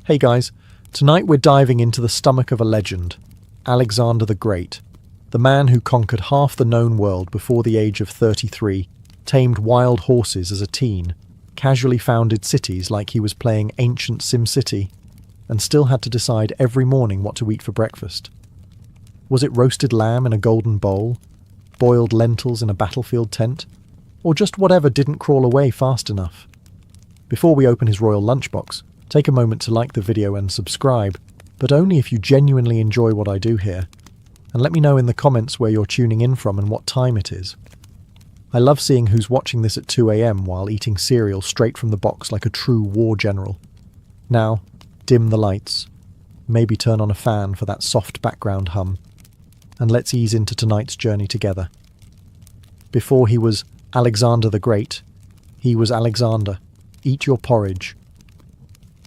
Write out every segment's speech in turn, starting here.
Hey guys, tonight we're diving into the stomach of a legend, Alexander the Great, the man who conquered half the known world before the age of 33, tamed wild horses as a teen, casually founded cities like he was playing ancient SimCity, and still had to decide every morning what to eat for breakfast. Was it roasted lamb in a golden bowl, boiled lentils in a battlefield tent, or just whatever didn't crawl away fast enough? Before we open his royal lunchbox, take a moment to like the video and subscribe, but only if you genuinely enjoy what I do here. And let me know in the comments where you're tuning in from and what time it is. I love seeing who's watching this at 2 AM while eating cereal straight from the box like a true war general. Now, dim the lights. Maybe turn on a fan for that soft background hum. And let's ease into tonight's journey together. Before he was Alexander the Great, he was Alexander. Eat your porridge.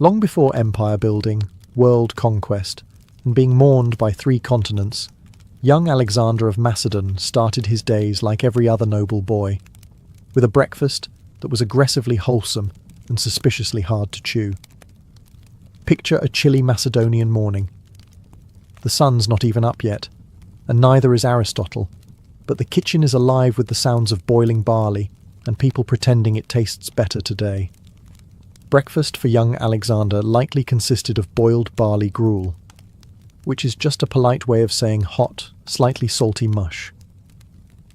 Long before empire building, world conquest, and being mourned by 3 continents, young Alexander of Macedon started his days like every other noble boy, with a breakfast that was aggressively wholesome and suspiciously hard to chew. Picture a chilly Macedonian morning. The sun's not even up yet, and neither is Aristotle, but the kitchen is alive with the sounds of boiling barley and people pretending it tastes better today. Breakfast for young Alexander likely consisted of boiled barley gruel, which is just a polite way of saying hot, slightly salty mush.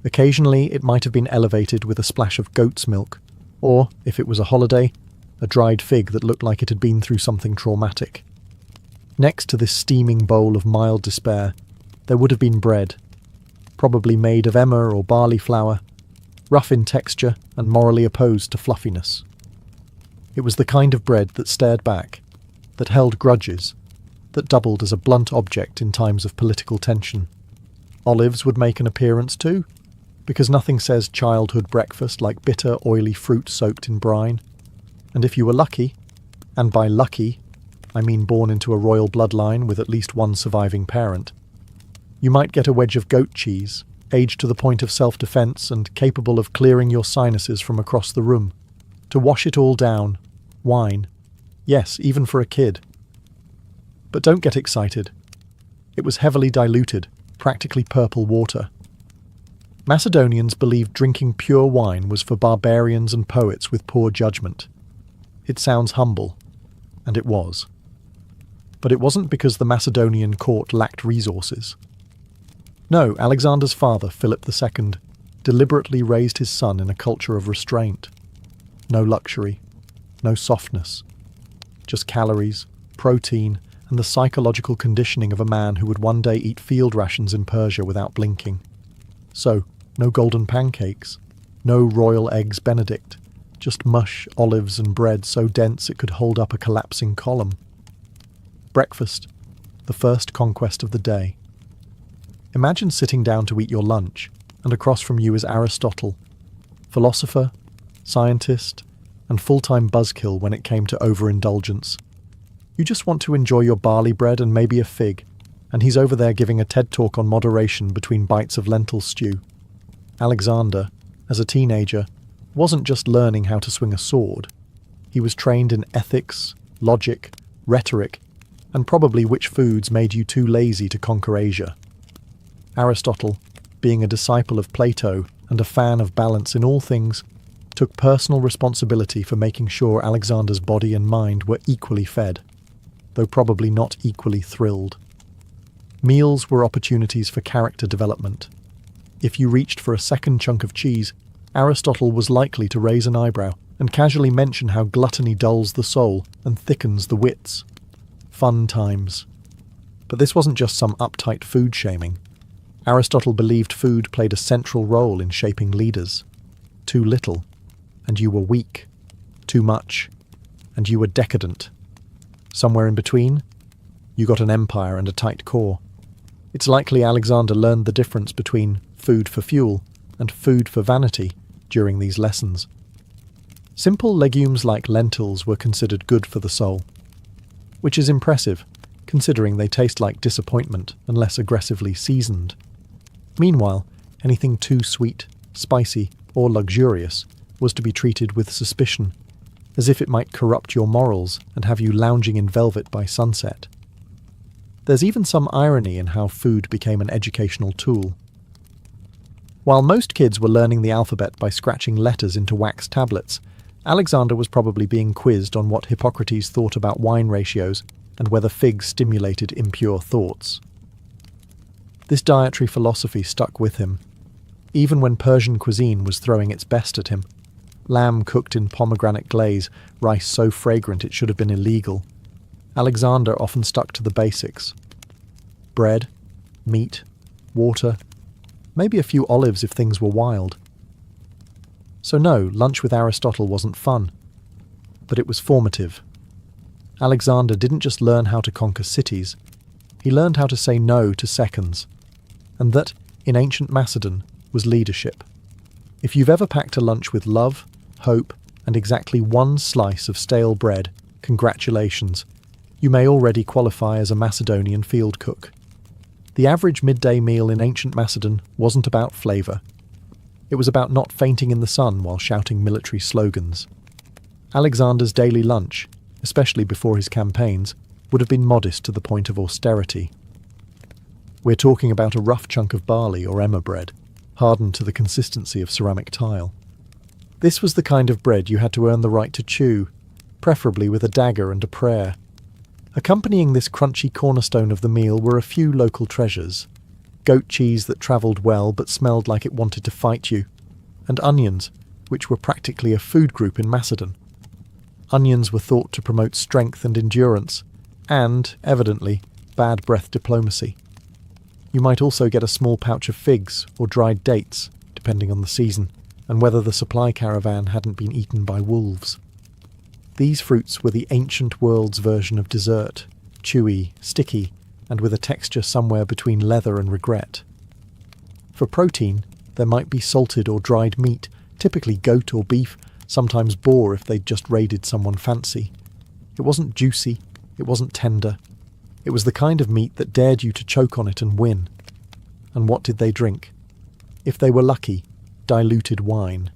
Occasionally it might have been elevated with a splash of goat's milk, or, if it was a holiday, a dried fig that looked like it had been through something traumatic. Next to this steaming bowl of mild despair, there would have been bread, probably made of emmer or barley flour, rough in texture and morally opposed to fluffiness. It was the kind of bread that stared back, that held grudges, that doubled as a blunt object in times of political tension. Olives would make an appearance too, because nothing says childhood breakfast like bitter, oily fruit soaked in brine. And if you were lucky, and by lucky, I mean born into a royal bloodline with at least one surviving parent, you might get a wedge of goat cheese, aged to the point of self-defense and capable of clearing your sinuses from across the room. To wash it all down, wine. Yes, even for a kid. But don't get excited. It was heavily diluted, practically purple water. Macedonians believed drinking pure wine was for barbarians and poets with poor judgment. It sounds humble, and it was. But it wasn't because the Macedonian court lacked resources. No, Alexander's father, Philip II, deliberately raised his son in a culture of restraint. No luxury, no softness, just calories, protein, and the psychological conditioning of a man who would one day eat field rations in Persia without blinking. So, no golden pancakes, no royal eggs Benedict, just mush, olives, and bread so dense it could hold up a collapsing column. Breakfast, the first conquest of the day. Imagine sitting down to eat your lunch, and across from you is Aristotle, philosopher, scientist, and full-time buzzkill when it came to overindulgence. You just want to enjoy your barley bread and maybe a fig, and he's over there giving a TED talk on moderation between bites of lentil stew. Alexander, as a teenager, wasn't just learning how to swing a sword. He was trained in ethics, logic, rhetoric, and probably which foods made you too lazy to conquer Asia. Aristotle, being a disciple of Plato and a fan of balance in all things, took personal responsibility for making sure Alexander's body and mind were equally fed, though probably not equally thrilled. Meals were opportunities for character development. If you reached for a second chunk of cheese, Aristotle was likely to raise an eyebrow and casually mention how gluttony dulls the soul and thickens the wits. Fun times. But this wasn't just some uptight food shaming. Aristotle believed food played a central role in shaping leaders. Too little, and you were weak. Too much, and you were decadent. Somewhere in between, you got an empire and a tight core. It's likely Alexander learned the difference between food for fuel and food for vanity during these lessons. Simple legumes like lentils were considered good for the soul, which is impressive, considering they taste like disappointment unless aggressively seasoned. Meanwhile, anything too sweet, spicy, or luxurious was to be treated with suspicion. as if it might corrupt your morals and have you lounging in velvet by sunset. There's even some irony in how food became an educational tool. While most kids were learning the alphabet by scratching letters into wax tablets, Alexander was probably being quizzed on what Hippocrates thought about wine ratios and whether figs stimulated impure thoughts. This dietary philosophy stuck with him, even when Persian cuisine was throwing its best at him. Lamb cooked in pomegranate glaze, rice so fragrant it should have been illegal. Alexander often stuck to the basics. Bread, meat, water, maybe a few olives if things were wild. So no, lunch with Aristotle wasn't fun, but it was formative. Alexander didn't just learn how to conquer cities, he learned how to say no to seconds, and that, in ancient Macedon, was leadership. If you've ever packed a lunch with love, hope, and exactly one slice of stale bread, congratulations, you may already qualify as a Macedonian field cook. The average midday meal in ancient Macedon wasn't about flavour. It was about not fainting in the sun while shouting military slogans. Alexander's daily lunch, especially before his campaigns, would have been modest to the point of austerity. We're talking about a rough chunk of barley or emmer bread, hardened to the consistency of ceramic tile. This was the kind of bread you had to earn the right to chew, preferably with a dagger and a prayer. Accompanying this crunchy cornerstone of the meal were a few local treasures: goat cheese that travelled well but smelled like it wanted to fight you, and onions, which were practically a food group in Macedon. Onions were thought to promote strength and endurance, and, evidently, bad breath diplomacy. You might also get a small pouch of figs or dried dates, depending on the season, and whether the supply caravan hadn't been eaten by wolves. These fruits were the ancient world's version of dessert, chewy, sticky, and with a texture somewhere between leather and regret. For protein, there might be salted or dried meat, typically goat or beef, sometimes boar if they'd just raided someone fancy. It wasn't juicy, it wasn't tender. It was the kind of meat that dared you to choke on it and win. And what did they drink? If they were lucky, diluted wine.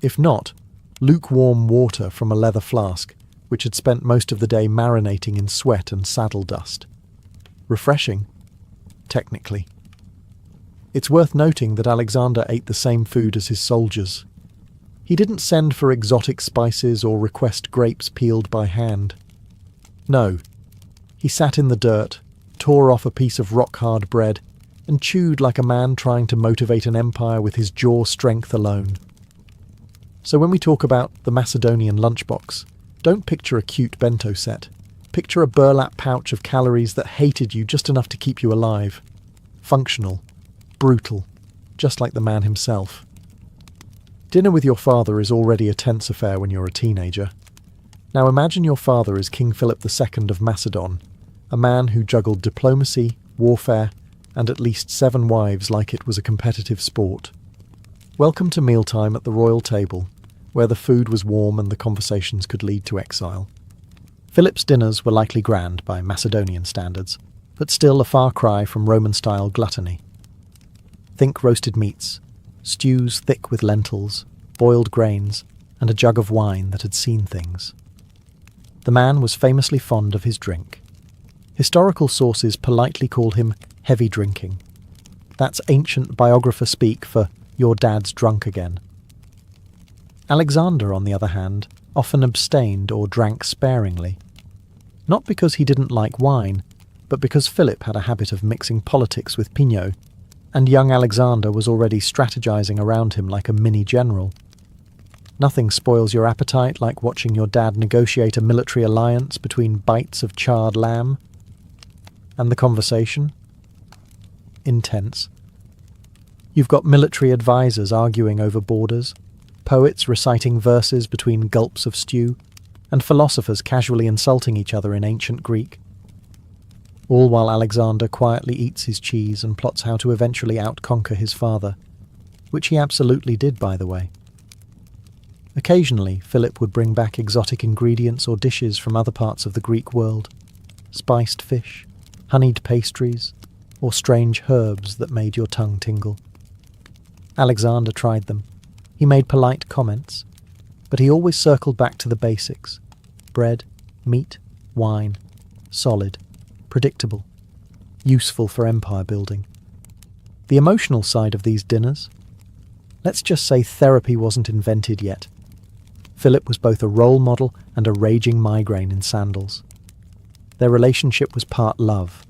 If not, lukewarm water from a leather flask, which had spent most of the day marinating in sweat and saddle dust. Refreshing, technically. It's worth noting that Alexander ate the same food as his soldiers. He didn't send for exotic spices or request grapes peeled by hand. No, he sat in the dirt, tore off a piece of rock-hard bread, and chewed like a man trying to motivate an empire with his jaw strength alone. So when we talk about the Macedonian lunchbox, don't picture a cute bento set. Picture a burlap pouch of calories that hated you just enough to keep you alive. Functional, brutal, just like the man himself. Dinner with your father is already a tense affair when you're a teenager. Now imagine your father is King Philip II of Macedon, a man who juggled diplomacy, warfare, and at least 7 wives like it was a competitive sport. Welcome to mealtime at the royal table, where the food was warm and the conversations could lead to exile. Philip's dinners were likely grand by Macedonian standards, but still a far cry from Roman-style gluttony. Think roasted meats, stews thick with lentils, boiled grains, and a jug of wine that had seen things. The man was famously fond of his drink. Historical sources politely call him heavy drinking. That's ancient biographer speak for your dad's drunk again. Alexander, on the other hand, often abstained or drank sparingly. Not because he didn't like wine, but because Philip had a habit of mixing politics with Pinot, and young Alexander was already strategizing around him like a mini-general. Nothing spoils your appetite like watching your dad negotiate a military alliance between bites of charred lamb. And the conversation? Intense. You've got military advisors arguing over borders, poets reciting verses between gulps of stew, and philosophers casually insulting each other in ancient Greek. All while Alexander quietly eats his cheese and plots how to eventually outconquer his father, which he absolutely did, by the way. Occasionally, Philip would bring back exotic ingredients or dishes from other parts of the Greek world, spiced fish, honeyed pastries, or strange herbs that made your tongue tingle. Alexander tried them. He made polite comments. But he always circled back to the basics. Bread, meat, wine, solid, predictable, useful for empire building. The emotional side of these dinners? Let's just say therapy wasn't invented yet. Philip was both a role model and a raging migraine in sandals. Their relationship was part love,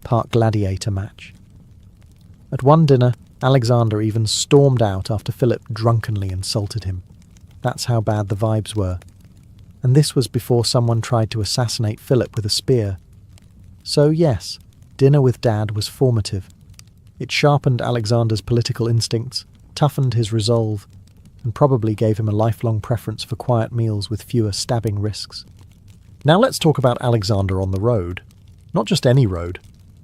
part gladiator match. At one dinner, Alexander even stormed out after Philip drunkenly insulted him. That's how bad the vibes were. And this was before someone tried to assassinate Philip with a spear. So yes, dinner with Dad was formative. It sharpened Alexander's political instincts, toughened his resolve, and probably gave him a lifelong preference for quiet meals with fewer stabbing risks. Now let's talk about Alexander on the road. Not just any road,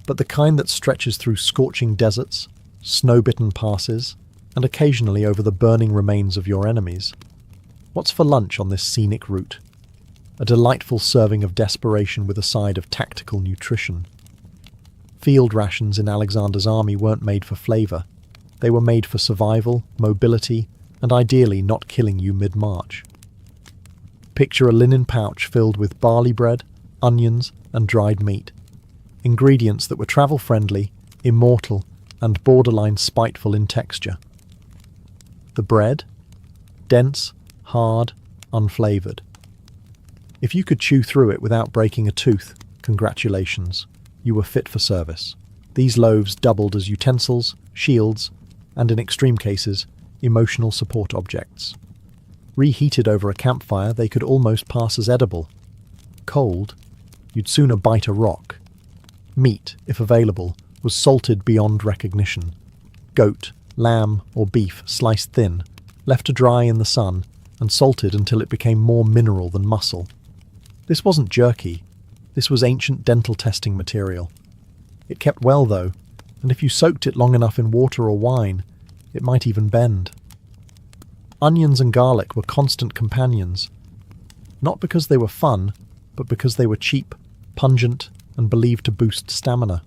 but the kind that stretches through scorching deserts, snow-bitten passes, and occasionally over the burning remains of your enemies. What's for lunch on this scenic route? A delightful serving of desperation with a side of tactical nutrition. Field rations in Alexander's army weren't made for flavour. They were made for survival, mobility, and ideally not killing you mid-march. Picture a linen pouch filled with barley bread, onions, and dried meat. Ingredients that were travel-friendly, immortal, and borderline spiteful in texture. The bread? Dense, hard, unflavoured. If you could chew through it without breaking a tooth, congratulations, you were fit for service. These loaves doubled as utensils, shields, and in extreme cases, emotional support objects. Reheated over a campfire, they could almost pass as edible. Cold, you'd sooner bite a rock. Meat, if available, was salted beyond recognition. Goat, lamb, or beef sliced thin, left to dry in the sun, and salted until it became more mineral than muscle. This wasn't jerky. This was ancient dental testing material. It kept well, though, and if you soaked it long enough in water or wine, it might even bend. Onions and garlic were constant companions, not because they were fun, but because they were cheap, pungent, and believed to boost stamina.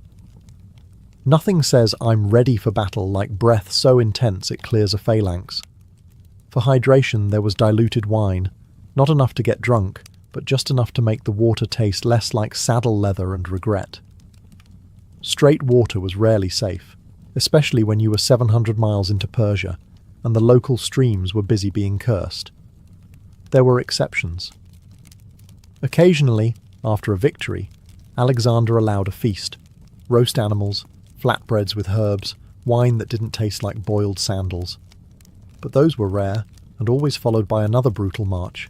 Nothing says I'm ready for battle like breath so intense it clears a phalanx. For hydration there was diluted wine, not enough to get drunk, but just enough to make the water taste less like saddle leather and regret. Straight water was rarely safe, especially when you were 700 miles into Persia, and the local streams were busy being cursed. There were exceptions. Occasionally, after a victory, Alexander allowed a feast. Roast animals, flatbreads with herbs, wine that didn't taste like boiled sandals. But those were rare, and always followed by another brutal march.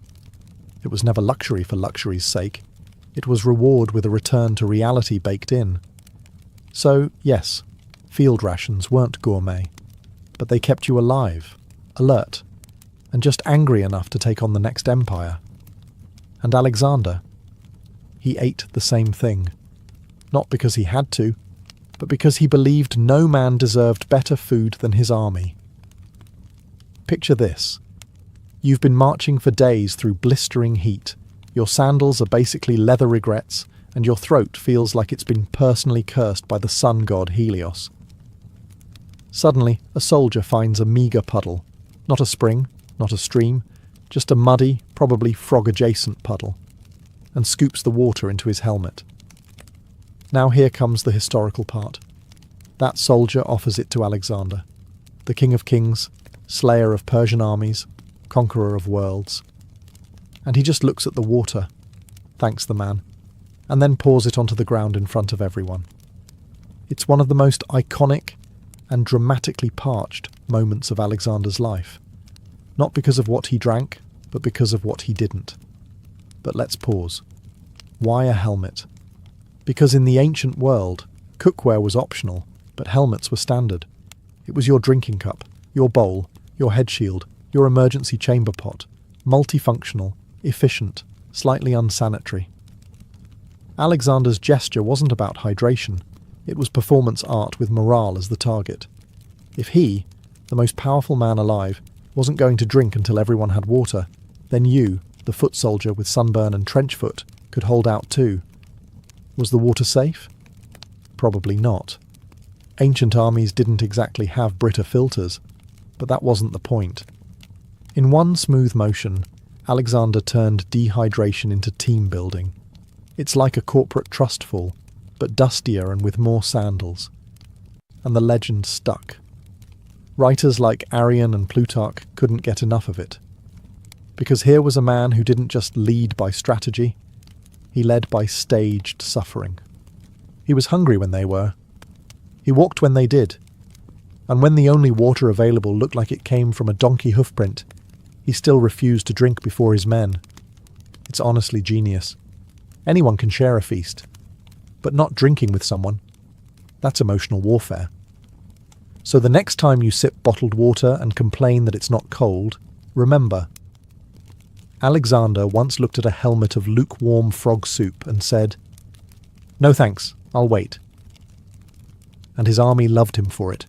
It was never luxury for luxury's sake. It was reward with a return to reality baked in. So, yes, field rations weren't gourmet, but they kept you alive, alert, and just angry enough to take on the next empire. And Alexander, he ate the same thing. Not because he had to, but because he believed no man deserved better food than his army. Picture this. You've been marching for days through blistering heat. Your sandals are basically leather regrets, and your throat feels like it's been personally cursed by the sun god Helios. Suddenly, a soldier finds a meagre puddle. Not a spring, not a stream, just a muddy, probably frog-adjacent puddle, and scoops the water into his helmet. Now here comes the historical part. That soldier offers it to Alexander, the King of Kings, slayer of Persian armies, conqueror of worlds. And he just looks at the water, thanks the man, and then pours it onto the ground in front of everyone. It's one of the most iconic and dramatically parched moments of Alexander's life. Not because of what he drank, but because of what he didn't. But let's pause. Why a helmet? Because in the ancient world, cookware was optional, but helmets were standard. It was your drinking cup, your bowl, your head shield, your emergency chamber pot, multifunctional, efficient, slightly unsanitary. Alexander's gesture wasn't about hydration. It was performance art with morale as the target. If he, the most powerful man alive, wasn't going to drink until everyone had water, then you, the foot soldier with sunburn and trench foot, could hold out too. Was the water safe? Probably not. Ancient armies didn't exactly have Brita filters, but that wasn't the point. In one smooth motion, Alexander turned dehydration into team building. It's like a corporate trust fall, but dustier and with more sandals. And the legend stuck. Writers like Arrian and Plutarch couldn't get enough of it. Because here was a man who didn't just lead by strategy, he led by staged suffering. He was hungry when they were. He walked when they did. And when the only water available looked like it came from a donkey hoofprint, he still refused to drink before his men. It's honestly genius. Anyone can share a feast. But not drinking with someone. That's emotional warfare. So the next time you sip bottled water and complain that it's not cold, remember, Alexander once looked at a helmet of lukewarm frog soup and said, "No thanks, I'll wait." And his army loved him for it.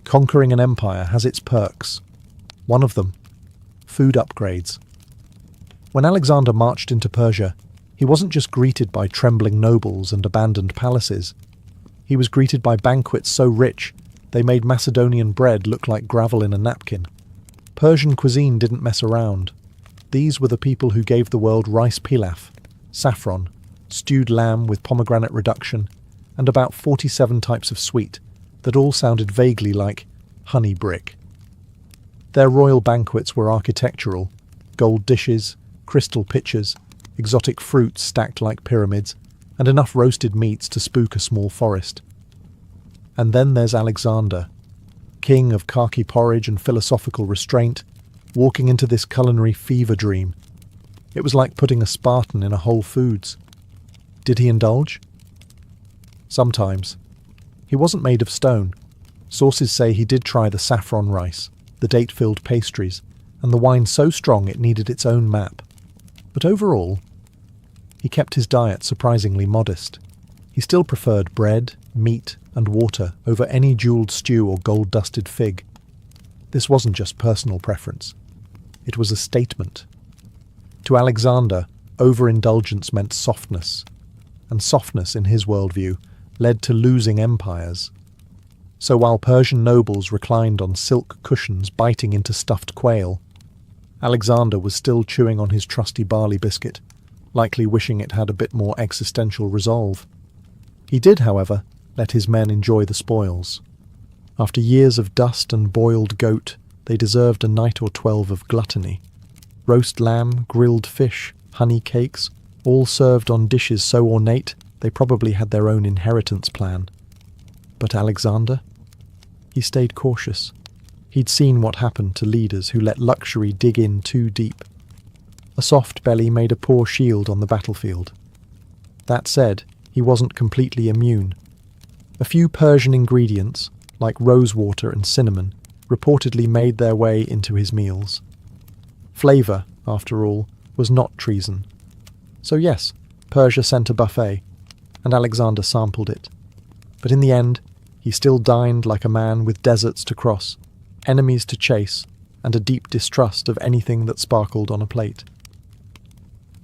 Conquering an empire has its perks. One of them, food upgrades. When Alexander marched into Persia, he wasn't just greeted by trembling nobles and abandoned palaces. He was greeted by banquets so rich they made Macedonian bread look like gravel in a napkin. Persian cuisine didn't mess around. These were the people who gave the world rice pilaf, saffron, stewed lamb with pomegranate reduction, and about 47 types of sweet that all sounded vaguely like honey brick. Their royal banquets were architectural: gold dishes, crystal pitchers, exotic fruits stacked like pyramids, and enough roasted meats to spook a small forest. And then there's Alexander, king of khaki porridge and philosophical restraint, walking into this culinary fever dream. It was like putting a Spartan in a Whole Foods. Did he indulge? Sometimes. He wasn't made of stone. Sources say he did try the saffron rice, the date-filled pastries, and the wine so strong it needed its own map. But overall, he kept his diet surprisingly modest. He still preferred bread, meat, and water over any jewelled stew or gold-dusted fig. This wasn't just personal preference. It was a statement. To Alexander, overindulgence meant softness, and softness, in his worldview, led to losing empires. So while Persian nobles reclined on silk cushions biting into stuffed quail, Alexander was still chewing on his trusty barley biscuit, likely wishing it had a bit more existential resolve. He did, however, let his men enjoy the spoils. After years of dust and boiled goat, they deserved a night or 12 of gluttony. Roast lamb, grilled fish, honey cakes, all served on dishes so ornate they probably had their own inheritance plan. But Alexander? He stayed cautious. He'd seen what happened to leaders who let luxury dig in too deep. A soft belly made a poor shield on the battlefield. That said, he wasn't completely immune. A few Persian ingredients, like rosewater and cinnamon, reportedly made their way into his meals. Flavour, after all, was not treason. So yes, Persia sent a buffet, and Alexander sampled it. But in the end, he still dined like a man with deserts to cross, enemies to chase, and a deep distrust of anything that sparkled on a plate.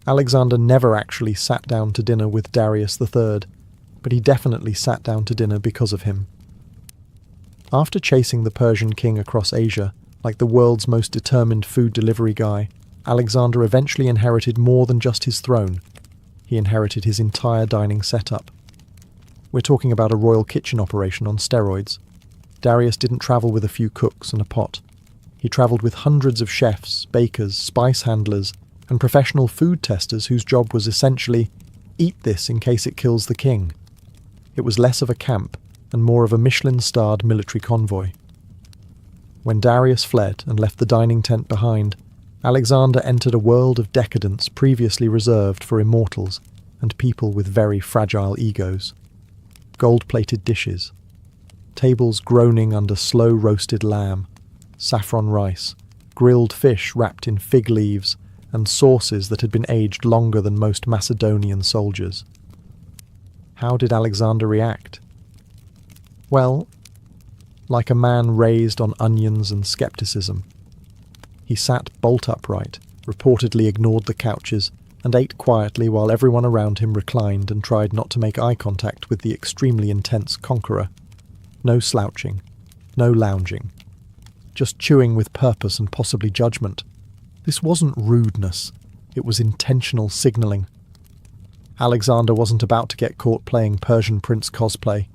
Alexander never actually sat down to dinner with Darius III, but he definitely sat down to dinner because of him. After chasing the Persian king across Asia, like the world's most determined food delivery guy, Alexander eventually inherited more than just his throne. He inherited his entire dining setup. We're talking about a royal kitchen operation on steroids. Darius didn't travel with a few cooks and a pot. He travelled with hundreds of chefs, bakers, spice handlers, and professional food testers whose job was essentially, eat this in case it kills the king. It was less of a camp and more of a Michelin-starred military convoy. When Darius fled and left the dining tent behind, Alexander entered a world of decadence previously reserved for immortals and people with very fragile egos. Gold-plated dishes, tables groaning under slow-roasted lamb, saffron rice, grilled fish wrapped in fig leaves, and sauces that had been aged longer than most Macedonian soldiers. How did Alexander react? Well, like a man raised on onions and skepticism. He sat bolt upright, reportedly ignored the couches, and ate quietly while everyone around him reclined and tried not to make eye contact with the extremely intense conqueror. No slouching, no lounging. Just chewing with purpose and possibly judgment. This wasn't rudeness, it was intentional signalling. Alexander wasn't about to get caught playing Persian prince cosplay.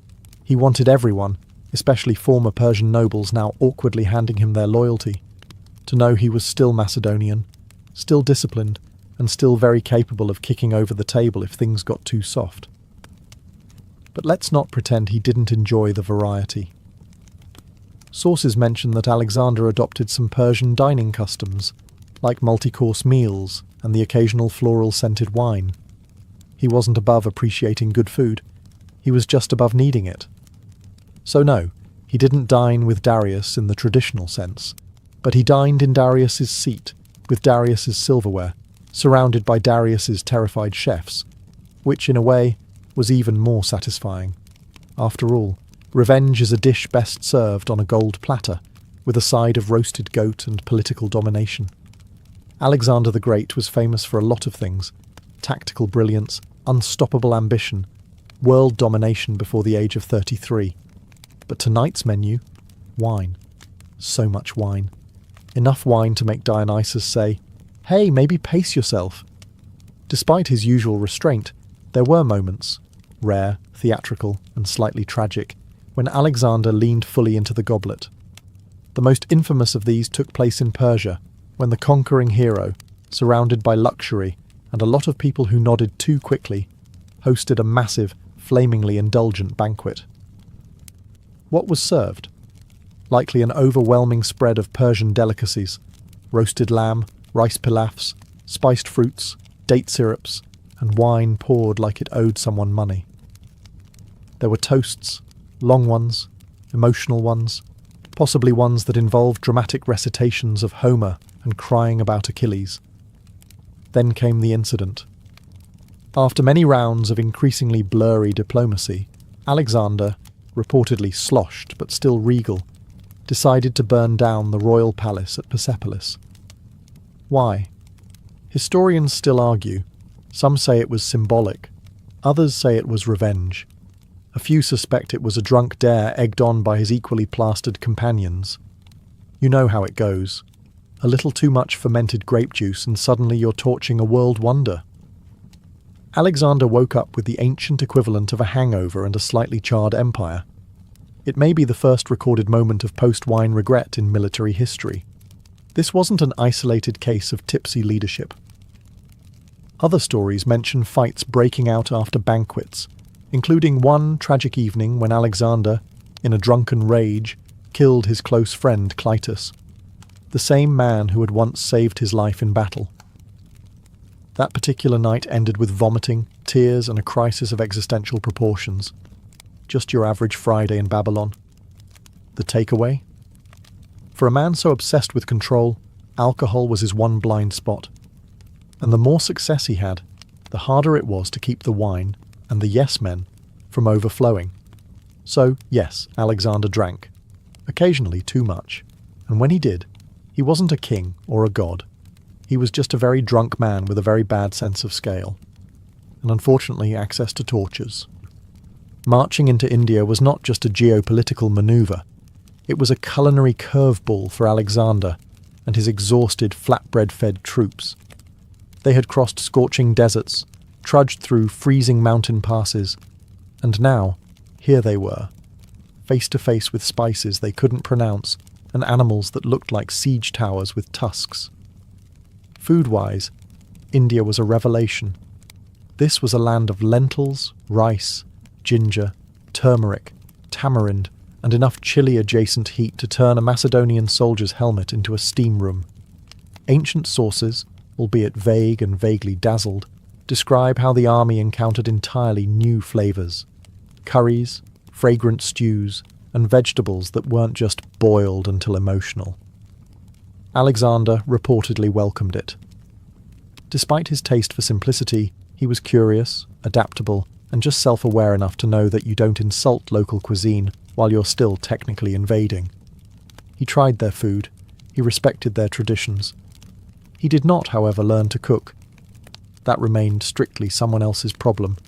He wanted everyone, especially former Persian nobles now awkwardly handing him their loyalty, to know he was still Macedonian, still disciplined, and still very capable of kicking over the table if things got too soft. But let's not pretend he didn't enjoy the variety. Sources mention that Alexander adopted some Persian dining customs, like multi-course meals and the occasional floral-scented wine. He wasn't above appreciating good food, he was just above needing it. So no, he didn't dine with Darius in the traditional sense, but he dined in Darius's seat, with Darius's silverware, surrounded by Darius's terrified chefs, which in a way was even more satisfying. After all, revenge is a dish best served on a gold platter, with a side of roasted goat and political domination. Alexander the Great was famous for a lot of things: tactical brilliance, unstoppable ambition, world domination before the age of 33. But tonight's menu? Wine. So much wine. Enough wine to make Dionysus say, "Hey, maybe pace yourself." Despite his usual restraint, there were moments, rare, theatrical, and slightly tragic, when Alexander leaned fully into the goblet. The most infamous of these took place in Persia, when the conquering hero, surrounded by luxury and a lot of people who nodded too quickly, hosted a massive, flamingly indulgent banquet. What was served? Likely an overwhelming spread of Persian delicacies: roasted lamb, rice pilafs, spiced fruits, date syrups, and wine poured like it owed someone money. There were toasts, long ones, emotional ones, possibly ones that involved dramatic recitations of Homer and crying about Achilles. Then came the incident. After many rounds of increasingly blurry diplomacy, Alexander, reportedly sloshed but still regal, decided to burn down the royal palace at Persepolis. Why? Historians still argue. Some say it was symbolic, others say it was revenge. A few suspect it was a drunk dare egged on by his equally plastered companions. You know how it goes. A little too much fermented grape juice and suddenly you're torching a world wonder. Alexander woke up with the ancient equivalent of a hangover and a slightly charred empire. It may be the first recorded moment of post-wine regret in military history. This wasn't an isolated case of tipsy leadership. Other stories mention fights breaking out after banquets, including one tragic evening when Alexander, in a drunken rage, killed his close friend Clytus, the same man who had once saved his life in battle. That particular night ended with vomiting, tears, and a crisis of existential proportions. Just your average Friday in Babylon. The takeaway? For a man so obsessed with control, alcohol was his one blind spot. And the more success he had, the harder it was to keep the wine and the yes men from overflowing. So, yes, Alexander drank. Occasionally too much. And when he did, he wasn't a king or a god. He was just a very drunk man with a very bad sense of scale. And unfortunately access to tortures. Marching into India was not just a geopolitical maneuver. It was a culinary curveball for Alexander and his exhausted, flatbread-fed troops. They had crossed scorching deserts, trudged through freezing mountain passes, and now, here they were, face to face with spices they couldn't pronounce and animals that looked like siege towers with tusks. Food-wise, India was a revelation. This was a land of lentils, rice, ginger, turmeric, tamarind, and enough chili-adjacent heat to turn a Macedonian soldier's helmet into a steam room. Ancient sources, albeit vague and vaguely dazzled, describe how the army encountered entirely new flavours. Curries, fragrant stews, and vegetables that weren't just boiled until emotional. Alexander reportedly welcomed it. Despite his taste for simplicity, he was curious, adaptable, and just self-aware enough to know that you don't insult local cuisine while you're still technically invading. He tried their food, he respected their traditions. He did not, however, learn to cook. That remained strictly someone else's problem.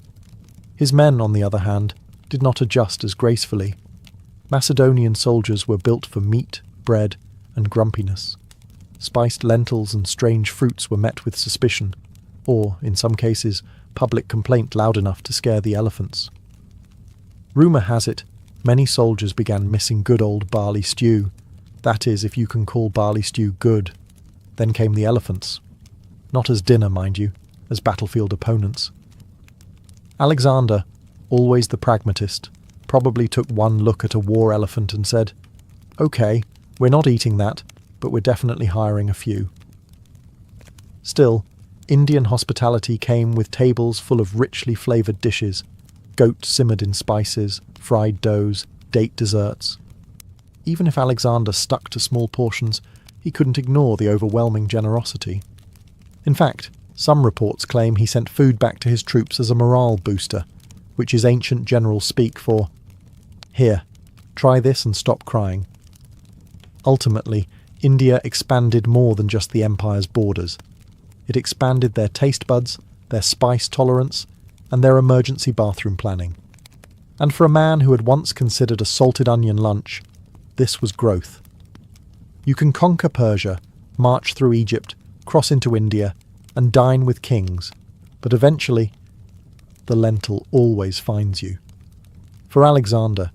His men, on the other hand, did not adjust as gracefully. Macedonian soldiers were built for meat, bread, and grumpiness. Spiced lentils and strange fruits were met with suspicion, or, in some cases, public complaint loud enough to scare the elephants. Rumour has it, many soldiers began missing good old barley stew. That is, if you can call barley stew good. Then came the elephants. Not as dinner, mind you, as battlefield opponents. Alexander, always the pragmatist, probably took one look at a war elephant and said, "Okay, we're not eating that, but we're definitely hiring a few." Still, Indian hospitality came with tables full of richly flavoured dishes, goat simmered in spices, fried doughs, date desserts. Even if Alexander stuck to small portions, he couldn't ignore the overwhelming generosity. In fact, some reports claim he sent food back to his troops as a morale booster, which is ancient general speak for, "Here, try this and stop crying." Ultimately, India expanded more than just the empire's borders. It expanded their taste buds, their spice tolerance, and their emergency bathroom planning. And for a man who had once considered a salted onion lunch, this was growth. You can conquer Persia, march through Egypt, cross into India, and dine with kings, but eventually, the lentil always finds you. For Alexander,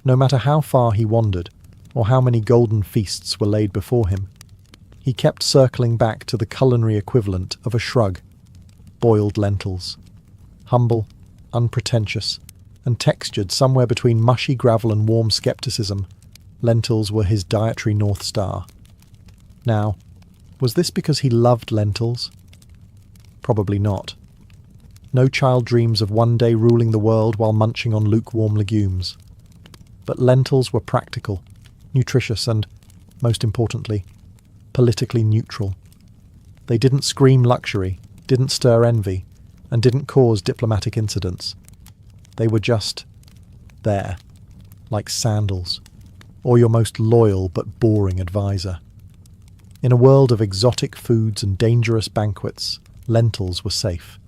no matter how far he wandered, or how many golden feasts were laid before him, he kept circling back to the culinary equivalent of a shrug: boiled lentils. Humble, unpretentious, and textured somewhere between mushy gravel and warm skepticism, lentils were his dietary North Star. Now, was this because he loved lentils? Probably not. No child dreams of one day ruling the world while munching on lukewarm legumes. But lentils were practical, nutritious and, most importantly, politically neutral. They didn't scream luxury, didn't stir envy, and didn't cause diplomatic incidents. They were just there, like sandals, or your most loyal but boring advisor. In a world of exotic foods and dangerous banquets, lentils were safe.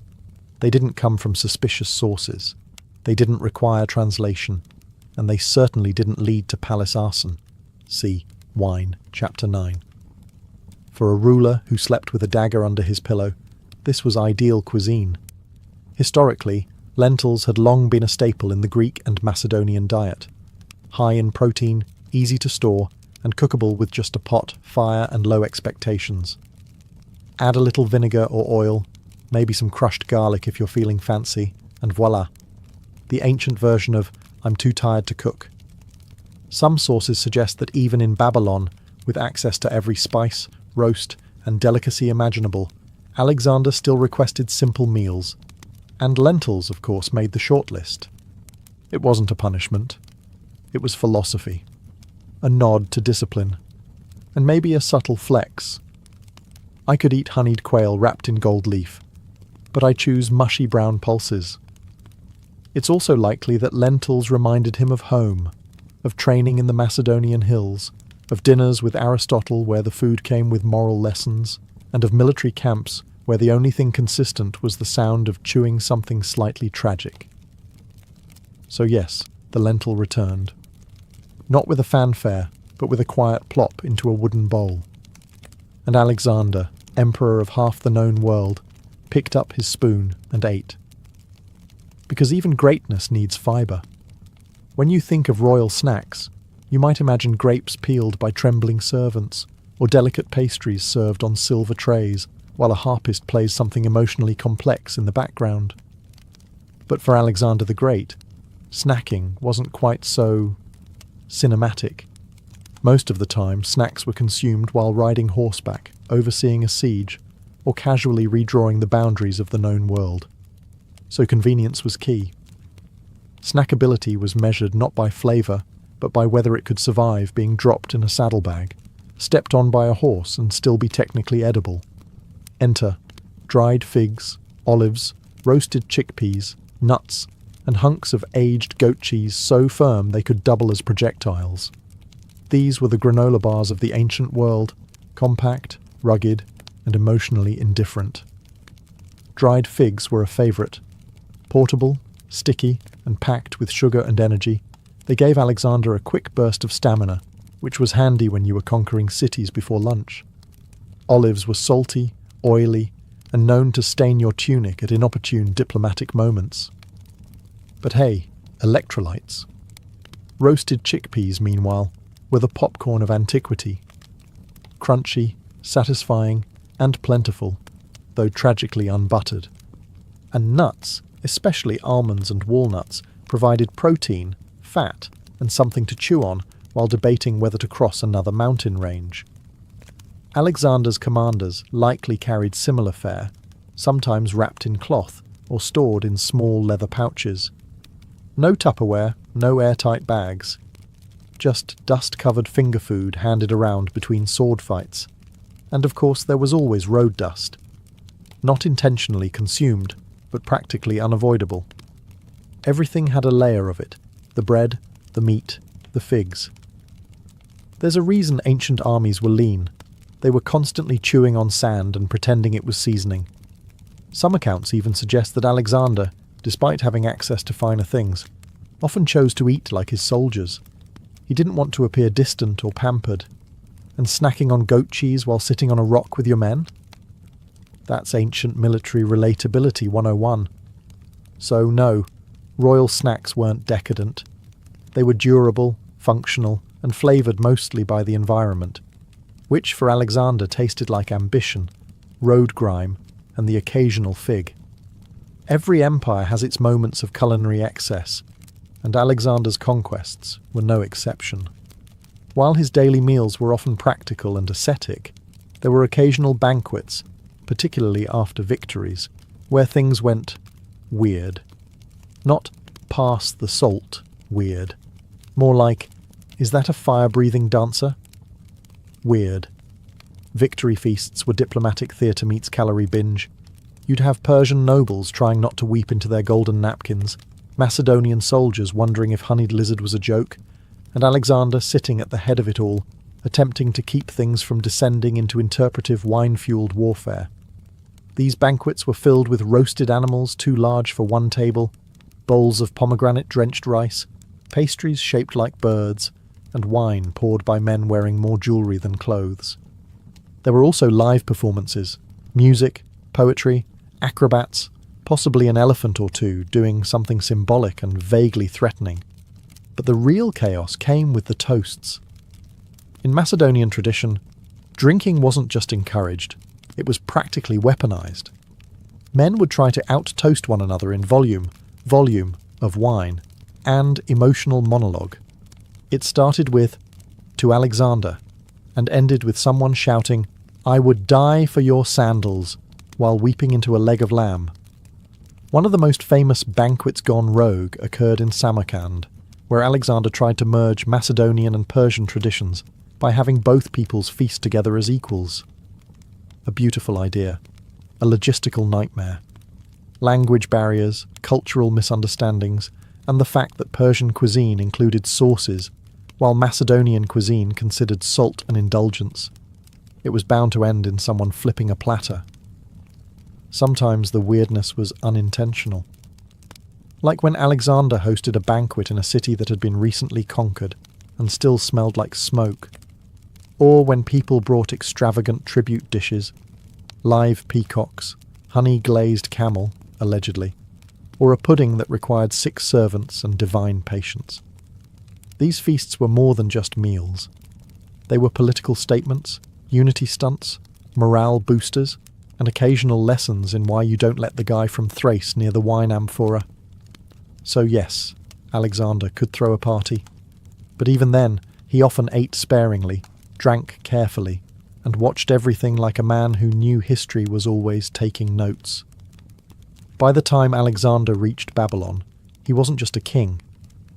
They didn't come from suspicious sources, they didn't require translation, and they certainly didn't lead to palace arson. See Wine, Chapter 9. For a ruler who slept with a dagger under his pillow, this was ideal cuisine. Historically, lentils had long been a staple in the Greek and Macedonian diet. High in protein, easy to store, and cookable with just a pot, fire, and low expectations. Add a little vinegar or oil, maybe some crushed garlic if you're feeling fancy, and voila, the ancient version of "I'm too tired to cook." Some sources suggest that even in Babylon, with access to every spice, roast, and delicacy imaginable, Alexander still requested simple meals. And lentils, of course, made the shortlist. It wasn't a punishment. It was philosophy. A nod to discipline. And maybe a subtle flex. I could eat honeyed quail wrapped in gold leaf, but I choose mushy brown pulses. It's also likely that lentils reminded him of home, of training in the Macedonian hills, of dinners with Aristotle where the food came with moral lessons, and of military camps where the only thing consistent was the sound of chewing something slightly tragic. So yes, the lentil returned. Not with a fanfare, but with a quiet plop into a wooden bowl. And Alexander, emperor of half the known world, picked up his spoon and ate. Because even greatness needs fibre. When you think of royal snacks, you might imagine grapes peeled by trembling servants, or delicate pastries served on silver trays, while a harpist plays something emotionally complex in the background. But for Alexander the Great, snacking wasn't quite so cinematic. Most of the time, snacks were consumed while riding horseback, overseeing a siege, or casually redrawing the boundaries of the known world. So convenience was key. Snackability was measured not by flavour, but by whether it could survive being dropped in a saddlebag, stepped on by a horse and still be technically edible. Enter dried figs, olives, roasted chickpeas, nuts, and hunks of aged goat cheese so firm they could double as projectiles. These were the granola bars of the ancient world, compact, rugged, and emotionally indifferent. Dried figs were a favourite. Portable, sticky, and packed with sugar and energy, they gave Alexander a quick burst of stamina, which was handy when you were conquering cities before lunch. Olives were salty, oily, and known to stain your tunic at inopportune diplomatic moments. But hey, electrolytes. Roasted chickpeas, meanwhile, were the popcorn of antiquity. Crunchy, satisfying, and plentiful, though tragically unbuttered. And nuts, especially almonds and walnuts, provided protein, fat, and something to chew on while debating whether to cross another mountain range. Alexander's commanders likely carried similar fare, sometimes wrapped in cloth or stored in small leather pouches. No Tupperware, no airtight bags. Just dust-covered finger food handed around between sword fights. And of course there was always road dust. Not intentionally consumed, but practically unavoidable. Everything had a layer of it: the bread, the meat, the figs. There's a reason ancient armies were lean. They were constantly chewing on sand and pretending it was seasoning. Some accounts even suggest that Alexander, despite having access to finer things, often chose to eat like his soldiers. He didn't want to appear distant or pampered. And snacking on goat cheese while sitting on a rock with your men? That's ancient military relatability 101. So no, royal snacks weren't decadent. They were durable, functional, and flavoured mostly by the environment, which for Alexander tasted like ambition, road grime, and the occasional fig. Every empire has its moments of culinary excess, and Alexander's conquests were no exception. While his daily meals were often practical and ascetic, there were occasional banquets, particularly after victories, where things went weird. Not pass the salt weird. More like, is that a fire-breathing dancer? Weird. Victory feasts were diplomatic theatre meets calorie binge. You'd have Persian nobles trying not to weep into their golden napkins, Macedonian soldiers wondering if honeyed lizard was a joke, and Alexander sitting at the head of it all, attempting to keep things from descending into interpretive wine-fueled warfare. These banquets were filled with roasted animals too large for one table, bowls of pomegranate-drenched rice, pastries shaped like birds, and wine poured by men wearing more jewellery than clothes. There were also live performances, music, poetry, acrobats, possibly an elephant or two doing something symbolic and vaguely threatening. But the real chaos came with the toasts. In Macedonian tradition, drinking wasn't just encouraged, it was practically weaponized. Men would try to out-toast one another in volume of wine, and emotional monologue. It started with, "To Alexander," and ended with someone shouting, "I would die for your sandals," while weeping into a leg of lamb. One of the most famous banquets gone rogue occurred in Samarkand, where Alexander tried to merge Macedonian and Persian traditions by having both peoples feast together as equals. A beautiful idea, a logistical nightmare. Language barriers, cultural misunderstandings, and the fact that Persian cuisine included sauces, while Macedonian cuisine considered salt an indulgence. It was bound to end in someone flipping a platter. Sometimes the weirdness was unintentional. Like when Alexander hosted a banquet in a city that had been recently conquered and still smelled like smoke. Or when people brought extravagant tribute dishes, live peacocks, honey-glazed camel, allegedly, or a pudding that required 6 servants and divine patience. These feasts were more than just meals. They were political statements, unity stunts, morale boosters, and occasional lessons in why you don't let the guy from Thrace near the wine amphora. So yes, Alexander could throw a party. But even then, he often ate sparingly, drank carefully, and watched everything like a man who knew history was always taking notes. By the time Alexander reached Babylon, he wasn't just a king.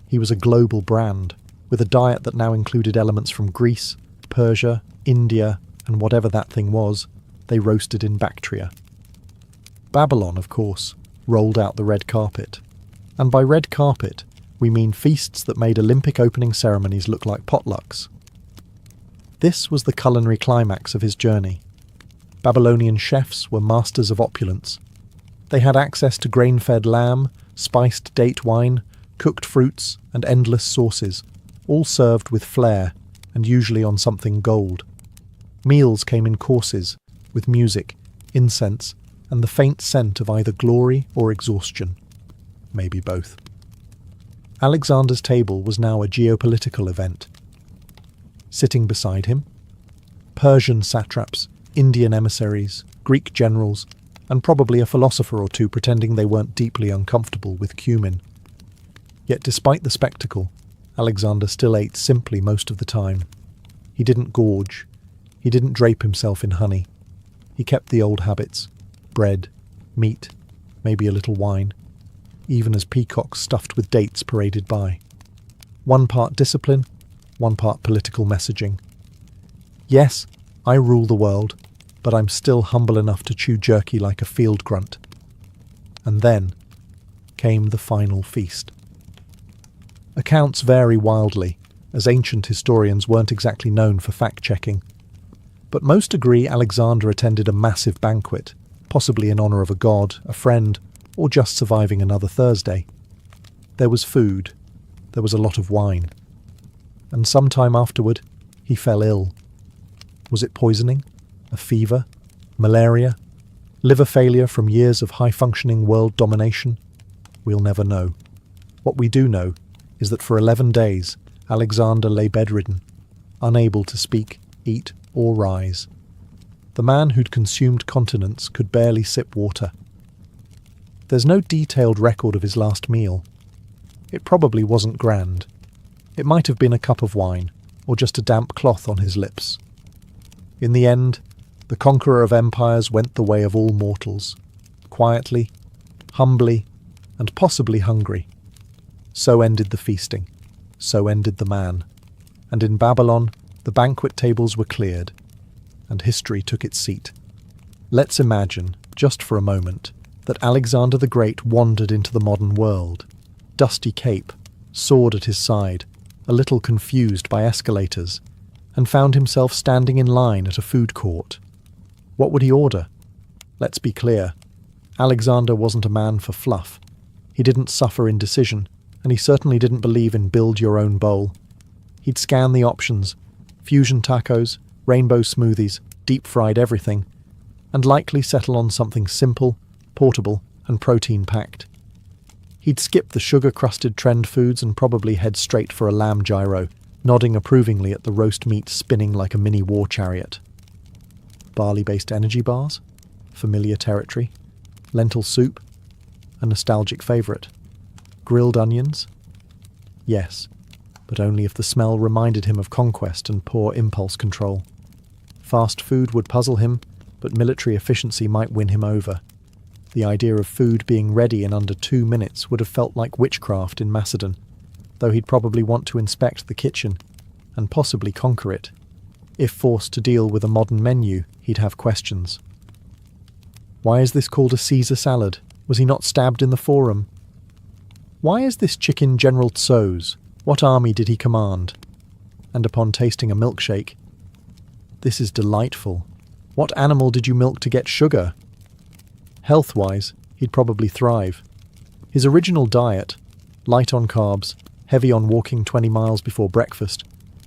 He was a global brand, with a diet that now included elements from Greece, Persia, India, and whatever that thing was, they roasted in Bactria. Babylon, of course, rolled out the red carpet. And by red carpet, we mean feasts that made Olympic opening ceremonies look like potlucks. This was the culinary climax of his journey. Babylonian chefs were masters of opulence. They had access to grain-fed lamb, spiced date wine, cooked fruits, and endless sauces, all served with flair, and usually on something gold. Meals came in courses, with music, incense, and the faint scent of either glory or exhaustion. Maybe both. Alexander's table was now a geopolitical event. Sitting beside him, Persian satraps, Indian emissaries, Greek generals, and probably a philosopher or two pretending they weren't deeply uncomfortable with cumin. Yet despite the spectacle, Alexander still ate simply most of the time. He didn't gorge. He didn't drape himself in honey. He kept the old habits: bread, meat, maybe a little wine, even as peacocks stuffed with dates paraded by. One part discipline, one part political messaging. Yes, I rule the world, but I'm still humble enough to chew jerky like a field grunt. And then came the final feast. Accounts vary wildly, as ancient historians weren't exactly known for fact-checking. But most agree Alexander attended a massive banquet, possibly in honour of a god, a friend, or just surviving another Thursday. There was food, there was a lot of wine. And sometime afterward, he fell ill. Was it poisoning? A fever? Malaria? Liver failure from years of high-functioning world domination? We'll never know. What we do know is that for 11 days, Alexander lay bedridden, unable to speak, eat, or rise. The man who'd consumed continents could barely sip water. There's no detailed record of his last meal. It probably wasn't grand. It might have been a cup of wine, or just a damp cloth on his lips. In the end, the conqueror of empires went the way of all mortals, quietly, humbly, and possibly hungry. So ended the feasting. So ended the man. And in Babylon, the banquet tables were cleared, and history took its seat. Let's imagine, just for a moment, that Alexander the Great wandered into the modern world, dusty cape, sword at his side, a little confused by escalators, and found himself standing in line at a food court. What would he order? Let's be clear. Alexander wasn't a man for fluff. He didn't suffer indecision, and he certainly didn't believe in build your own bowl. He'd scan the options: fusion tacos, rainbow smoothies, deep-fried everything, and likely settle on something simple, portable, and protein-packed. He'd skip the sugar-crusted trend foods and probably head straight for a lamb gyro, nodding approvingly at the roast meat spinning like a mini war chariot. Barley-based energy bars? Familiar territory. Lentil soup? A nostalgic favourite. Grilled onions? Yes, but only if the smell reminded him of conquest and poor impulse control. Fast food would puzzle him, but military efficiency might win him over. The idea of food being ready in under 2 minutes would have felt like witchcraft in Macedon, though he'd probably want to inspect the kitchen, and possibly conquer it. If forced to deal with a modern menu, he'd have questions. Why is this called a Caesar salad? Was he not stabbed in the forum? Why is this chicken General Tso's? What army did he command? And upon tasting a milkshake, this is delightful. What animal did you milk to get sugar? Health-wise, he'd probably thrive. His original diet, light on carbs, heavy on walking 20 miles before breakfast,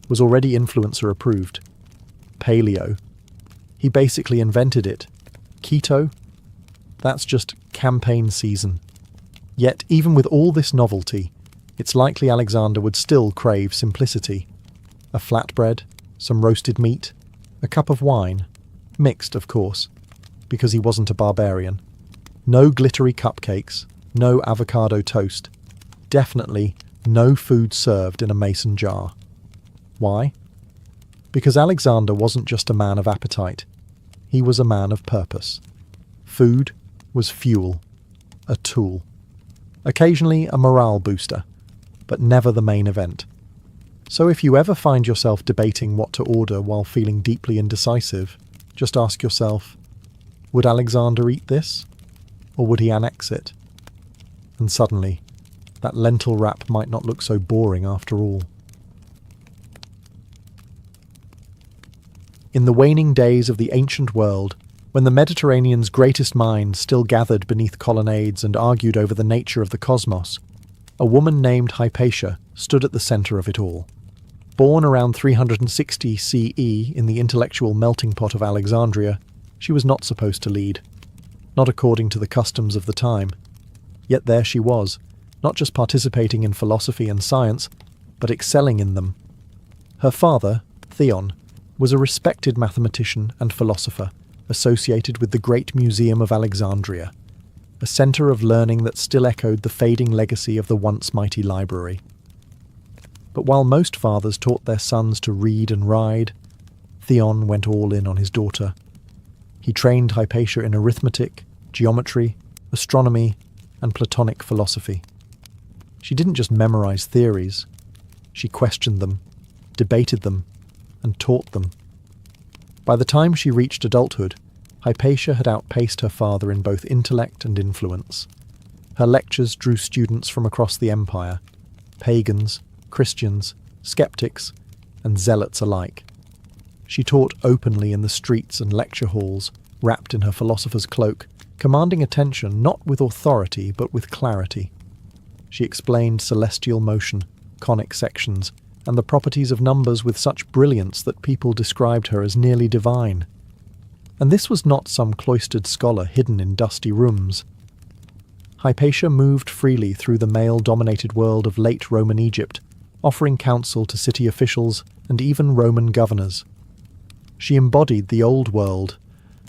was already influencer approved. Paleo. He basically invented it. Keto? That's just campaign season. Yet, even with all this novelty, it's likely Alexander would still crave simplicity. A flatbread, some roasted meat, a cup of wine, mixed, of course, because he wasn't a barbarian. No glittery cupcakes, no avocado toast. Definitely no food served in a mason jar. Why? Because Alexander wasn't just a man of appetite. He was a man of purpose. Food was fuel, a tool. Occasionally a morale booster, but never the main event. So if you ever find yourself debating what to order while feeling deeply indecisive, just ask yourself, would Alexander eat this? Or would he annex it? And suddenly, that lentil wrap might not look so boring after all. In the waning days of the ancient world, when the Mediterranean's greatest minds still gathered beneath colonnades and argued over the nature of the cosmos, a woman named Hypatia stood at the centre of it all. Born around 360 CE in the intellectual melting pot of Alexandria, She was not supposed to lead, not according to the customs of the time. Yet there she was, not just participating in philosophy and science, but excelling in them. Her father, Theon, was a respected mathematician and philosopher associated with the Great Museum of Alexandria, a centre of learning that still echoed the fading legacy of the once mighty library. But while most fathers taught their sons to read and ride, Theon went all in on his daughter. He trained Hypatia in arithmetic, geometry, astronomy, and Platonic philosophy. She didn't just memorize theories, she questioned them, debated them, and taught them. By the time she reached adulthood, Hypatia had outpaced her father in both intellect and influence. Her lectures drew students from across the empire, pagans, Christians, skeptics, and zealots alike. She taught openly in the streets and lecture halls, wrapped in her philosopher's cloak, commanding attention not with authority but with clarity. She explained celestial motion, conic sections, and the properties of numbers with such brilliance that people described her as nearly divine. And this was not some cloistered scholar hidden in dusty rooms. Hypatia moved freely through the male-dominated world of late Roman Egypt, offering counsel to city officials and even Roman governors. She embodied the old world,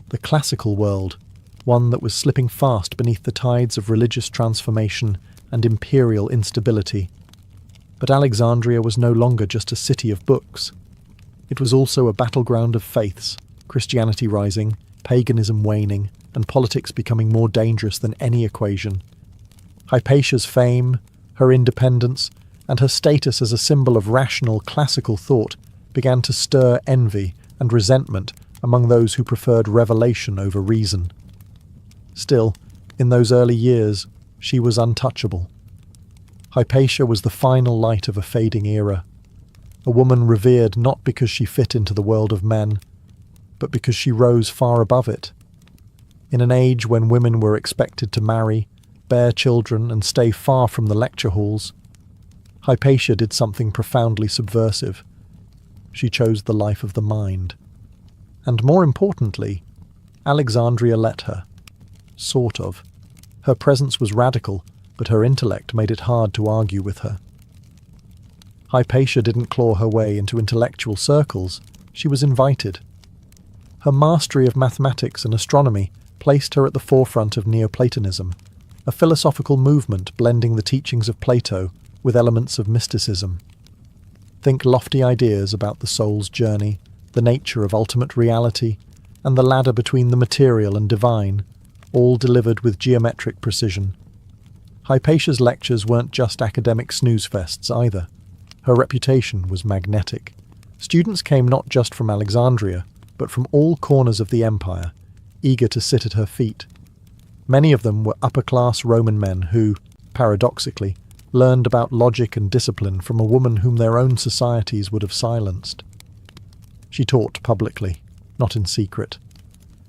the classical world, one that was slipping fast beneath the tides of religious transformation and imperial instability. But Alexandria was no longer just a city of books. It was also a battleground of faiths, Christianity rising, paganism waning, and politics becoming more dangerous than any equation. Hypatia's fame, her independence, and her status as a symbol of rational classical thought began to stir envy and resentment among those who preferred revelation over reason. Still, in those early years, she was untouchable. Hypatia was the final light of a fading era, a woman revered not because she fit into the world of men, but because she rose far above it. In an age when women were expected to marry, bear children, and stay far from the lecture halls, Hypatia did something profoundly subversive. She chose the life of the mind. And more importantly, Alexandria let her. Sort of. Her presence was radical, but her intellect made it hard to argue with her. Hypatia didn't claw her way into intellectual circles, she was invited. Her mastery of mathematics and astronomy placed her at the forefront of Neoplatonism, a philosophical movement blending the teachings of Plato with elements of mysticism. Think lofty ideas about the soul's journey, the nature of ultimate reality, and the ladder between the material and divine, all delivered with geometric precision. Hypatia's lectures weren't just academic snooze-fests either. Her reputation was magnetic. Students came not just from Alexandria, but from all corners of the empire, eager to sit at her feet. Many of them were upper-class Roman men who, paradoxically, learned about logic and discipline from a woman whom their own societies would have silenced. She taught publicly, not in secret.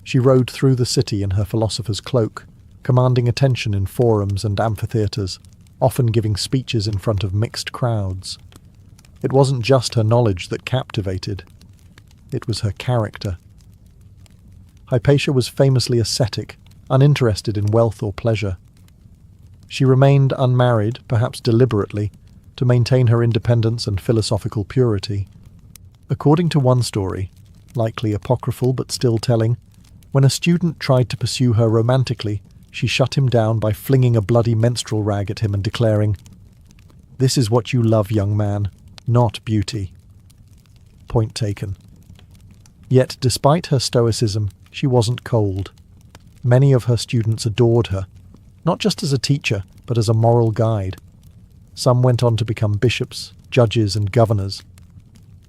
She rode through the city in her philosopher's cloak, commanding attention in forums and amphitheatres, often giving speeches in front of mixed crowds. It wasn't just her knowledge that captivated. It was her character. Hypatia was famously ascetic, uninterested in wealth or pleasure. She remained unmarried, perhaps deliberately, to maintain her independence and philosophical purity. According to one story, likely apocryphal but still telling, when a student tried to pursue her romantically, she shut him down by flinging a bloody menstrual rag at him and declaring, "This is what you love, young man, not beauty." Point taken. Yet, despite her stoicism, she wasn't cold. Many of her students adored her, not just as a teacher, but as a moral guide. Some went on to become bishops, judges, and governors.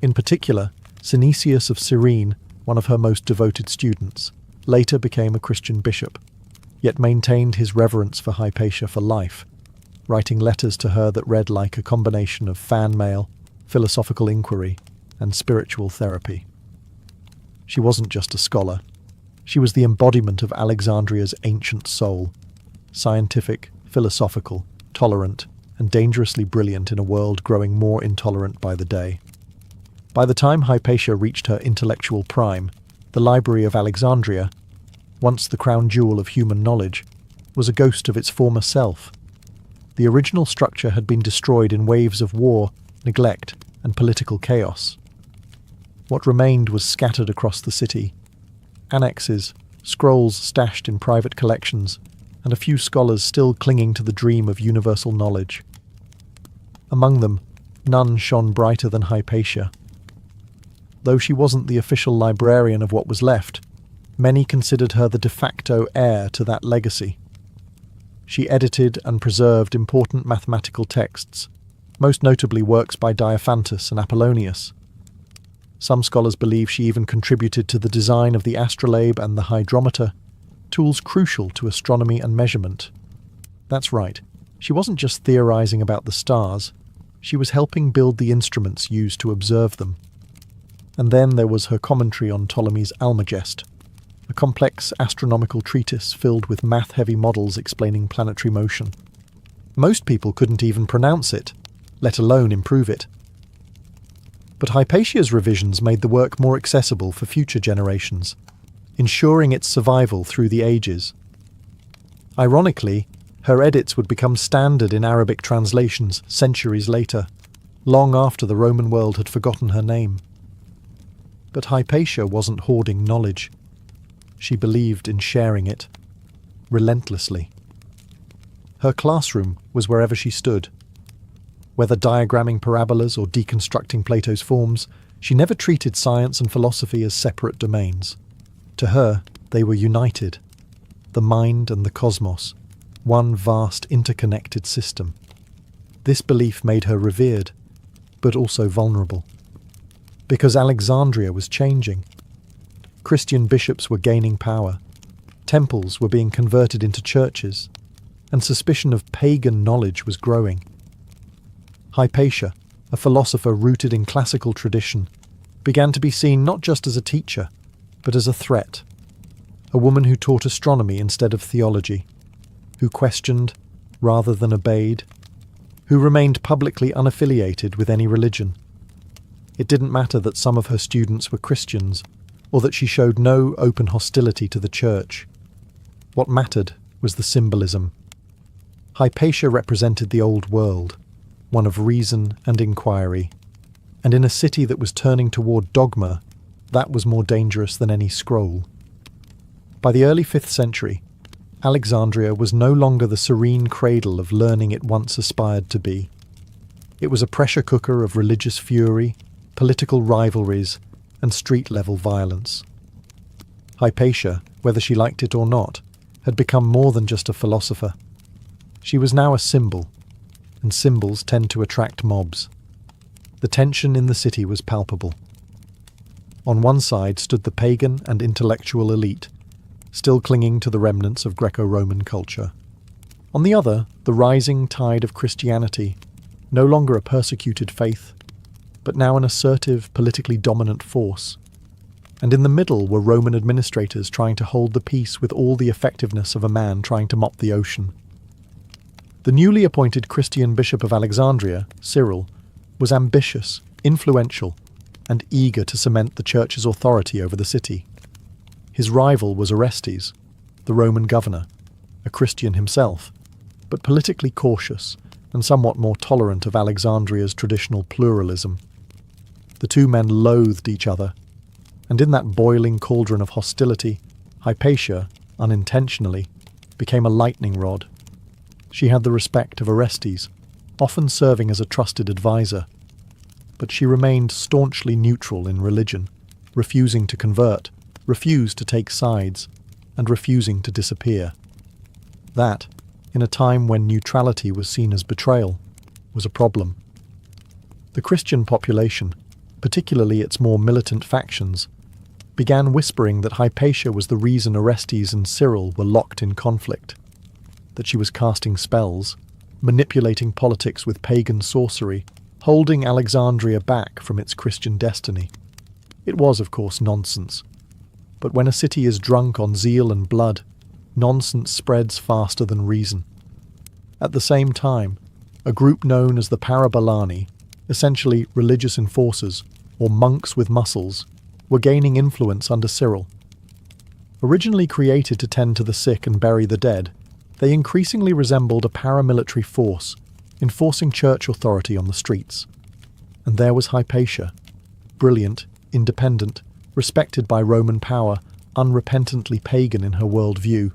In particular, Synesius of Cyrene, one of her most devoted students, later became a Christian bishop, yet maintained his reverence for Hypatia for life, writing letters to her that read like a combination of fan mail, philosophical inquiry, and spiritual therapy. She wasn't just a scholar. She was the embodiment of Alexandria's ancient soul, scientific, philosophical, tolerant, and dangerously brilliant in a world growing more intolerant by the day. By the time Hypatia reached her intellectual prime, the Library of Alexandria once the crown jewel of human knowledge, was a ghost of its former self. The original structure had been destroyed in waves of war, neglect, and political chaos. What remained was scattered across the city. Annexes, scrolls stashed in private collections, and a few scholars still clinging to the dream of universal knowledge. Among them, none shone brighter than Hypatia. Though she wasn't the official librarian of what was left, many considered her the de facto heir to that legacy. She edited and preserved important mathematical texts, most notably works by Diophantus and Apollonius. Some scholars believe she even contributed to the design of the astrolabe and the hydrometer, tools crucial to astronomy and measurement. That's right, she wasn't just theorizing about the stars, she was helping build the instruments used to observe them. And then there was her commentary on Ptolemy's Almagest, a complex astronomical treatise filled with math-heavy models explaining planetary motion. Most people couldn't even pronounce it, let alone improve it. But Hypatia's revisions made the work more accessible for future generations, ensuring its survival through the ages. Ironically, her edits would become standard in Arabic translations centuries later, long after the Roman world had forgotten her name. But Hypatia wasn't hoarding knowledge. She believed in sharing it, relentlessly. Her classroom was wherever she stood. Whether diagramming parabolas or deconstructing Plato's forms, she never treated science and philosophy as separate domains. To her, they were united, the mind and the cosmos, one vast interconnected system. This belief made her revered, but also vulnerable. Because Alexandria was changing. Christian bishops were gaining power, temples were being converted into churches, and suspicion of pagan knowledge was growing. Hypatia, a philosopher rooted in classical tradition, began to be seen not just as a teacher, but as a threat. A woman who taught astronomy instead of theology, who questioned rather than obeyed, who remained publicly unaffiliated with any religion. It didn't matter that some of her students were Christians, or that she showed no open hostility to the church. What mattered was the symbolism. Hypatia represented the old world, one of reason and inquiry, and in a city that was turning toward dogma, that was more dangerous than any scroll. By the early 5th century, Alexandria was no longer the serene cradle of learning it once aspired to be. It was a pressure cooker of religious fury, political rivalries, and street-level violence. Hypatia, whether she liked it or not, had become more than just a philosopher. She was now a symbol, and symbols tend to attract mobs. The tension in the city was palpable. On one side stood the pagan and intellectual elite, still clinging to the remnants of Greco-Roman culture. On the other, the rising tide of Christianity, no longer a persecuted faith, but now an assertive, politically dominant force. And in the middle were Roman administrators trying to hold the peace with all the effectiveness of a man trying to mop the ocean. The newly appointed Christian Bishop of Alexandria, Cyril, was ambitious, influential, and eager to cement the church's authority over the city. His rival was Orestes, the Roman governor, a Christian himself, but politically cautious and somewhat more tolerant of Alexandria's traditional pluralism. The two men loathed each other, and in that boiling cauldron of hostility, Hypatia, unintentionally, became a lightning rod. She had the respect of Orestes, often serving as a trusted advisor, but she remained staunchly neutral in religion, refusing to convert, refused to take sides, and refusing to disappear. That, in a time when neutrality was seen as betrayal, was a problem. The Christian population, particularly its more militant factions, began whispering that Hypatia was the reason Orestes and Cyril were locked in conflict, that she was casting spells, manipulating politics with pagan sorcery, holding Alexandria back from its Christian destiny. It was, of course, nonsense. But when a city is drunk on zeal and blood, nonsense spreads faster than reason. At the same time, a group known as the Parabolani, essentially religious enforcers, or monks with muscles, were gaining influence under Cyril. Originally created to tend to the sick and bury the dead, they increasingly resembled a paramilitary force, enforcing church authority on the streets. And there was Hypatia, brilliant, independent, respected by Roman power, unrepentantly pagan in her worldview,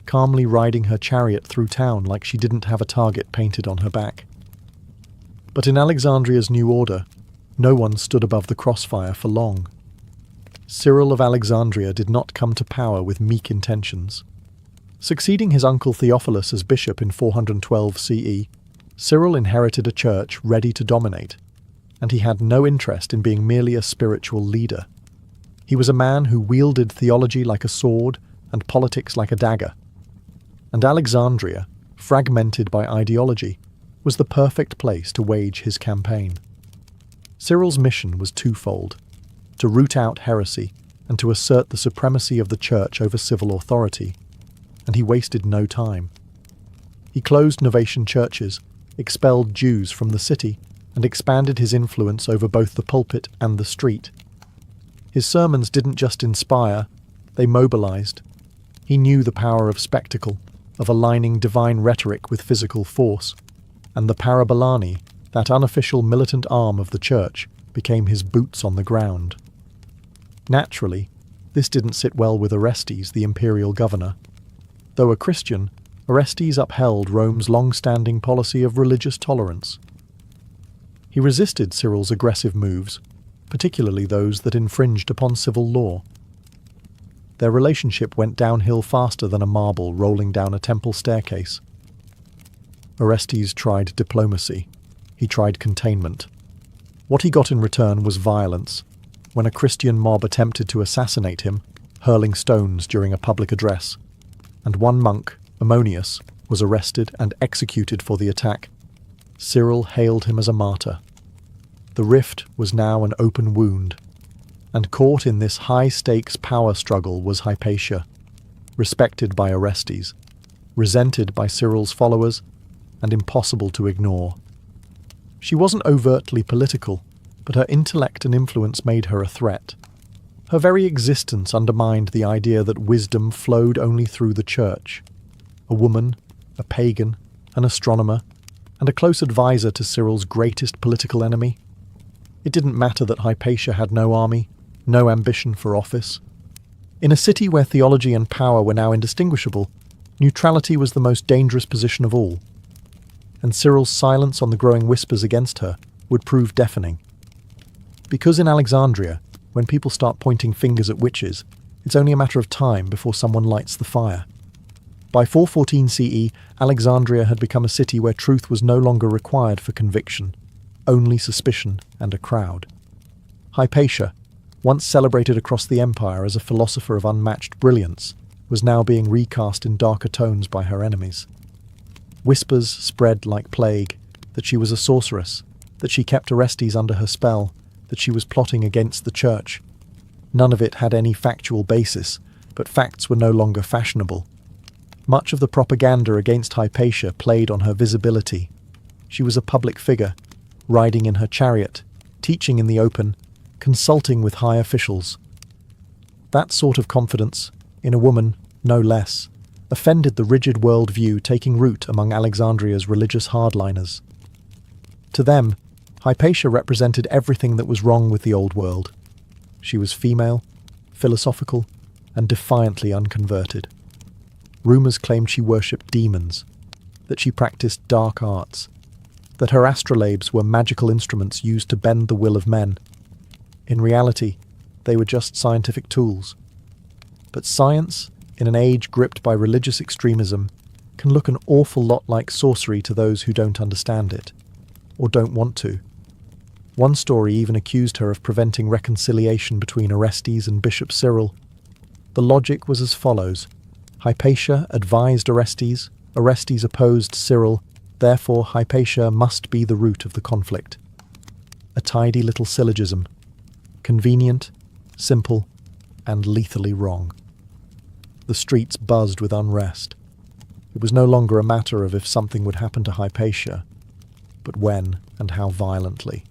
calmly riding her chariot through town like she didn't have a target painted on her back. But in Alexandria's new order, no one stood above the crossfire for long. Cyril of Alexandria did not come to power with meek intentions. Succeeding his uncle Theophilus as bishop in 412 CE, Cyril inherited a church ready to dominate, and he had no interest in being merely a spiritual leader. He was a man who wielded theology like a sword and politics like a dagger. And Alexandria, fragmented by ideology, was the perfect place to wage his campaign. Cyril's mission was twofold: to root out heresy and to assert the supremacy of the church over civil authority, and he wasted no time. He closed Novatian churches, expelled Jews from the city, and expanded his influence over both the pulpit and the street. His sermons didn't just inspire, they mobilized. He knew the power of spectacle, of aligning divine rhetoric with physical force, and the parabolani, that unofficial militant arm of the church, became his boots on the ground. Naturally, this didn't sit well with Orestes, the imperial governor. Though a Christian, Orestes upheld Rome's long-standing policy of religious tolerance. He resisted Cyril's aggressive moves, particularly those that infringed upon civil law. Their relationship went downhill faster than a marble rolling down a temple staircase. Orestes tried diplomacy. He tried containment. What he got in return was violence, when a Christian mob attempted to assassinate him, hurling stones during a public address, and one monk, Ammonius, was arrested and executed for the attack. Cyril hailed him as a martyr. The rift was now an open wound, and caught in this high-stakes power struggle was Hypatia, respected by Orestes, resented by Cyril's followers, and impossible to ignore. She wasn't overtly political, but her intellect and influence made her a threat. Her very existence undermined the idea that wisdom flowed only through the church. A woman, a pagan, an astronomer, and a close advisor to Cyril's greatest political enemy. It didn't matter that Hypatia had no army, no ambition for office. In a city where theology and power were now indistinguishable, neutrality was the most dangerous position of all. And Cyril's silence on the growing whispers against her would prove deafening. Because in Alexandria, when people start pointing fingers at witches, it's only a matter of time before someone lights the fire. By 414 CE, Alexandria had become a city where truth was no longer required for conviction, only suspicion and a crowd. Hypatia, once celebrated across the empire as a philosopher of unmatched brilliance, was now being recast in darker tones by her enemies. Whispers spread like plague that she was a sorceress, that she kept Orestes under her spell, that she was plotting against the church. None of it had any factual basis, but facts were no longer fashionable. Much of the propaganda against Hypatia played on her visibility. She was a public figure, riding in her chariot, teaching in the open, consulting with high officials. That sort of confidence, in a woman, no less, offended the rigid worldview taking root among Alexandria's religious hardliners. To them, Hypatia represented everything that was wrong with the old world. She was female, philosophical, and defiantly unconverted. Rumours claimed she worshipped demons, that she practiced dark arts, that her astrolabes were magical instruments used to bend the will of men. In reality, they were just scientific tools. But science, in an age gripped by religious extremism, can look an awful lot like sorcery to those who don't understand it, or don't want to. One story even accused her of preventing reconciliation between Orestes and Bishop Cyril. The logic was as follows: Hypatia advised Orestes, Orestes opposed Cyril, therefore Hypatia must be the root of the conflict. A tidy little syllogism. Convenient, simple, and lethally wrong. The streets buzzed with unrest. It was no longer a matter of if something would happen to Hypatia, but when and how violently.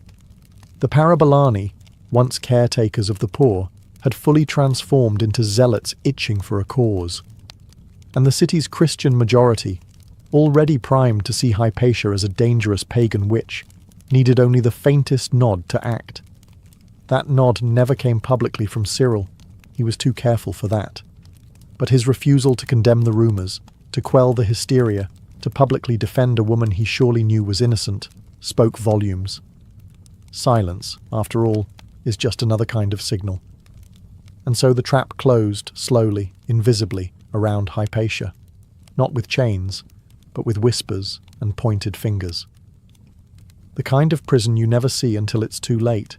The Parabolani, once caretakers of the poor, had fully transformed into zealots itching for a cause. And the city's Christian majority, already primed to see Hypatia as a dangerous pagan witch, needed only the faintest nod to act. That nod never came publicly from Cyril. He was too careful for that. But his refusal to condemn the rumours, to quell the hysteria, to publicly defend a woman he surely knew was innocent, spoke volumes. Silence, after all, is just another kind of signal. And so the trap closed slowly, invisibly, around Hypatia, not with chains, but with whispers and pointed fingers. The kind of prison you never see until it's too late.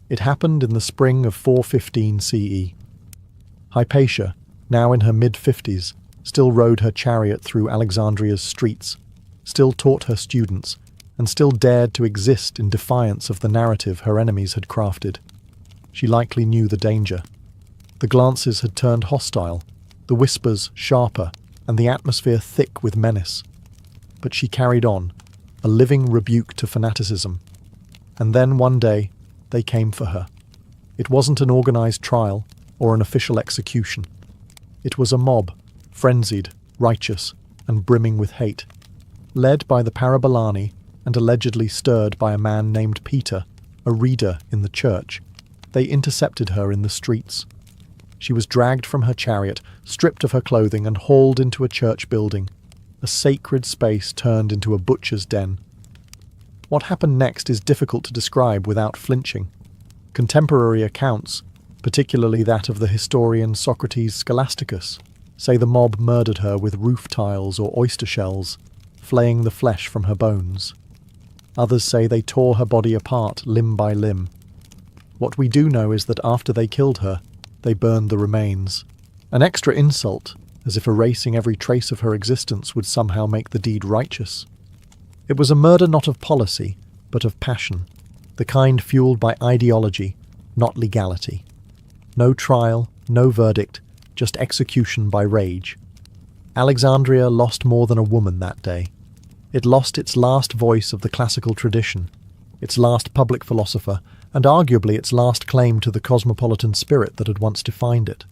It happened in the spring of 415 CE. Hypatia, now in her mid-50s, still rode her chariot through Alexandria's streets, still taught her students, and still dared to exist in defiance of the narrative her enemies had crafted. She likely knew the danger. The glances had turned hostile, the whispers sharper, and the atmosphere thick with menace. But she carried on, a living rebuke to fanaticism. And then one day, they came for her. It wasn't an organised trial or an official execution. It was a mob, frenzied, righteous, and brimming with hate. Led by the Parabolani and allegedly stirred by a man named Peter, a reader in the church, they intercepted her in the streets. She was dragged from her chariot, stripped of her clothing, and hauled into a church building. A sacred space turned into a butcher's den. What happened next is difficult to describe without flinching. Contemporary accounts, particularly that of the historian Socrates Scholasticus, say the mob murdered her with roof tiles or oyster shells, flaying the flesh from her bones. Others say they tore her body apart limb by limb. What we do know is that after they killed her, they burned the remains. An extra insult, as if erasing every trace of her existence would somehow make the deed righteous. It was a murder not of policy, but of passion, the kind fueled by ideology, not legality. No trial, no verdict, just execution by rage. Alexandria lost more than a woman that day. It lost its last voice of the classical tradition, its last public philosopher, and arguably its last claim to the cosmopolitan spirit that had once defined it.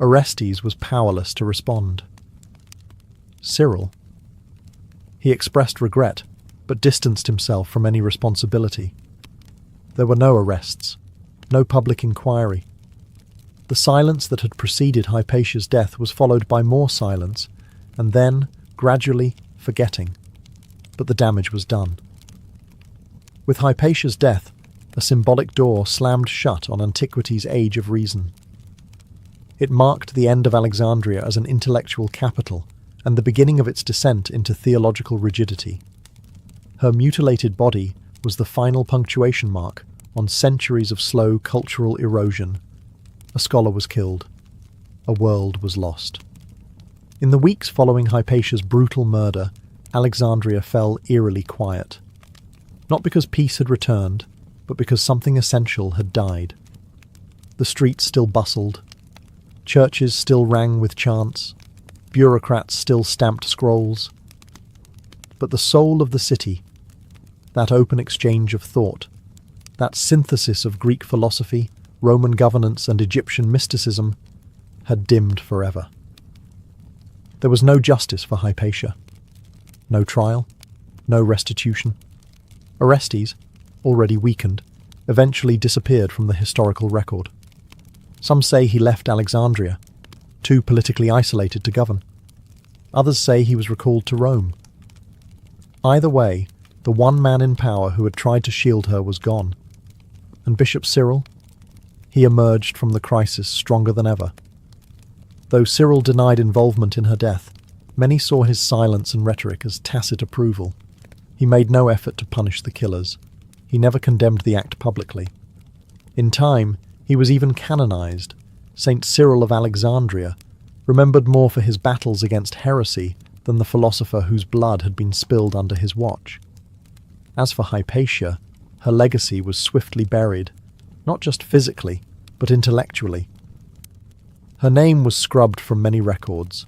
Orestes was powerless to respond. Cyril. He expressed regret, but distanced himself from any responsibility. There were no arrests, no public inquiry. The silence that had preceded Hypatia's death was followed by more silence, and then, gradually, forgetting. But the damage was done. With Hypatia's death, a symbolic door slammed shut on antiquity's age of reason. It marked the end of Alexandria as an intellectual capital and the beginning of its descent into theological rigidity. Her mutilated body was the final punctuation mark on centuries of slow cultural erosion. A scholar was killed. A world was lost. In the weeks following Hypatia's brutal murder, Alexandria fell eerily quiet. Not because peace had returned, but because something essential had died. The streets still bustled. Churches still rang with chants. Bureaucrats still stamped scrolls. But the soul of the city, that open exchange of thought, that synthesis of Greek philosophy, Roman governance, and Egyptian mysticism, had dimmed forever. There was no justice for Hypatia. No trial. No restitution. Orestes, already weakened, eventually disappeared from the historical record. Some say he left Alexandria, too politically isolated to govern. Others say he was recalled to Rome. Either way, the one man in power who had tried to shield her was gone. And Bishop Cyril? He emerged from the crisis stronger than ever. Though Cyril denied involvement in her death, many saw his silence and rhetoric as tacit approval. He made no effort to punish the killers. He never condemned the act publicly. In time, he was even canonized. Saint Cyril of Alexandria, remembered more for his battles against heresy than the philosopher whose blood had been spilled under his watch. As for Hypatia, her legacy was swiftly buried, not just physically, but intellectually. Her name was scrubbed from many records.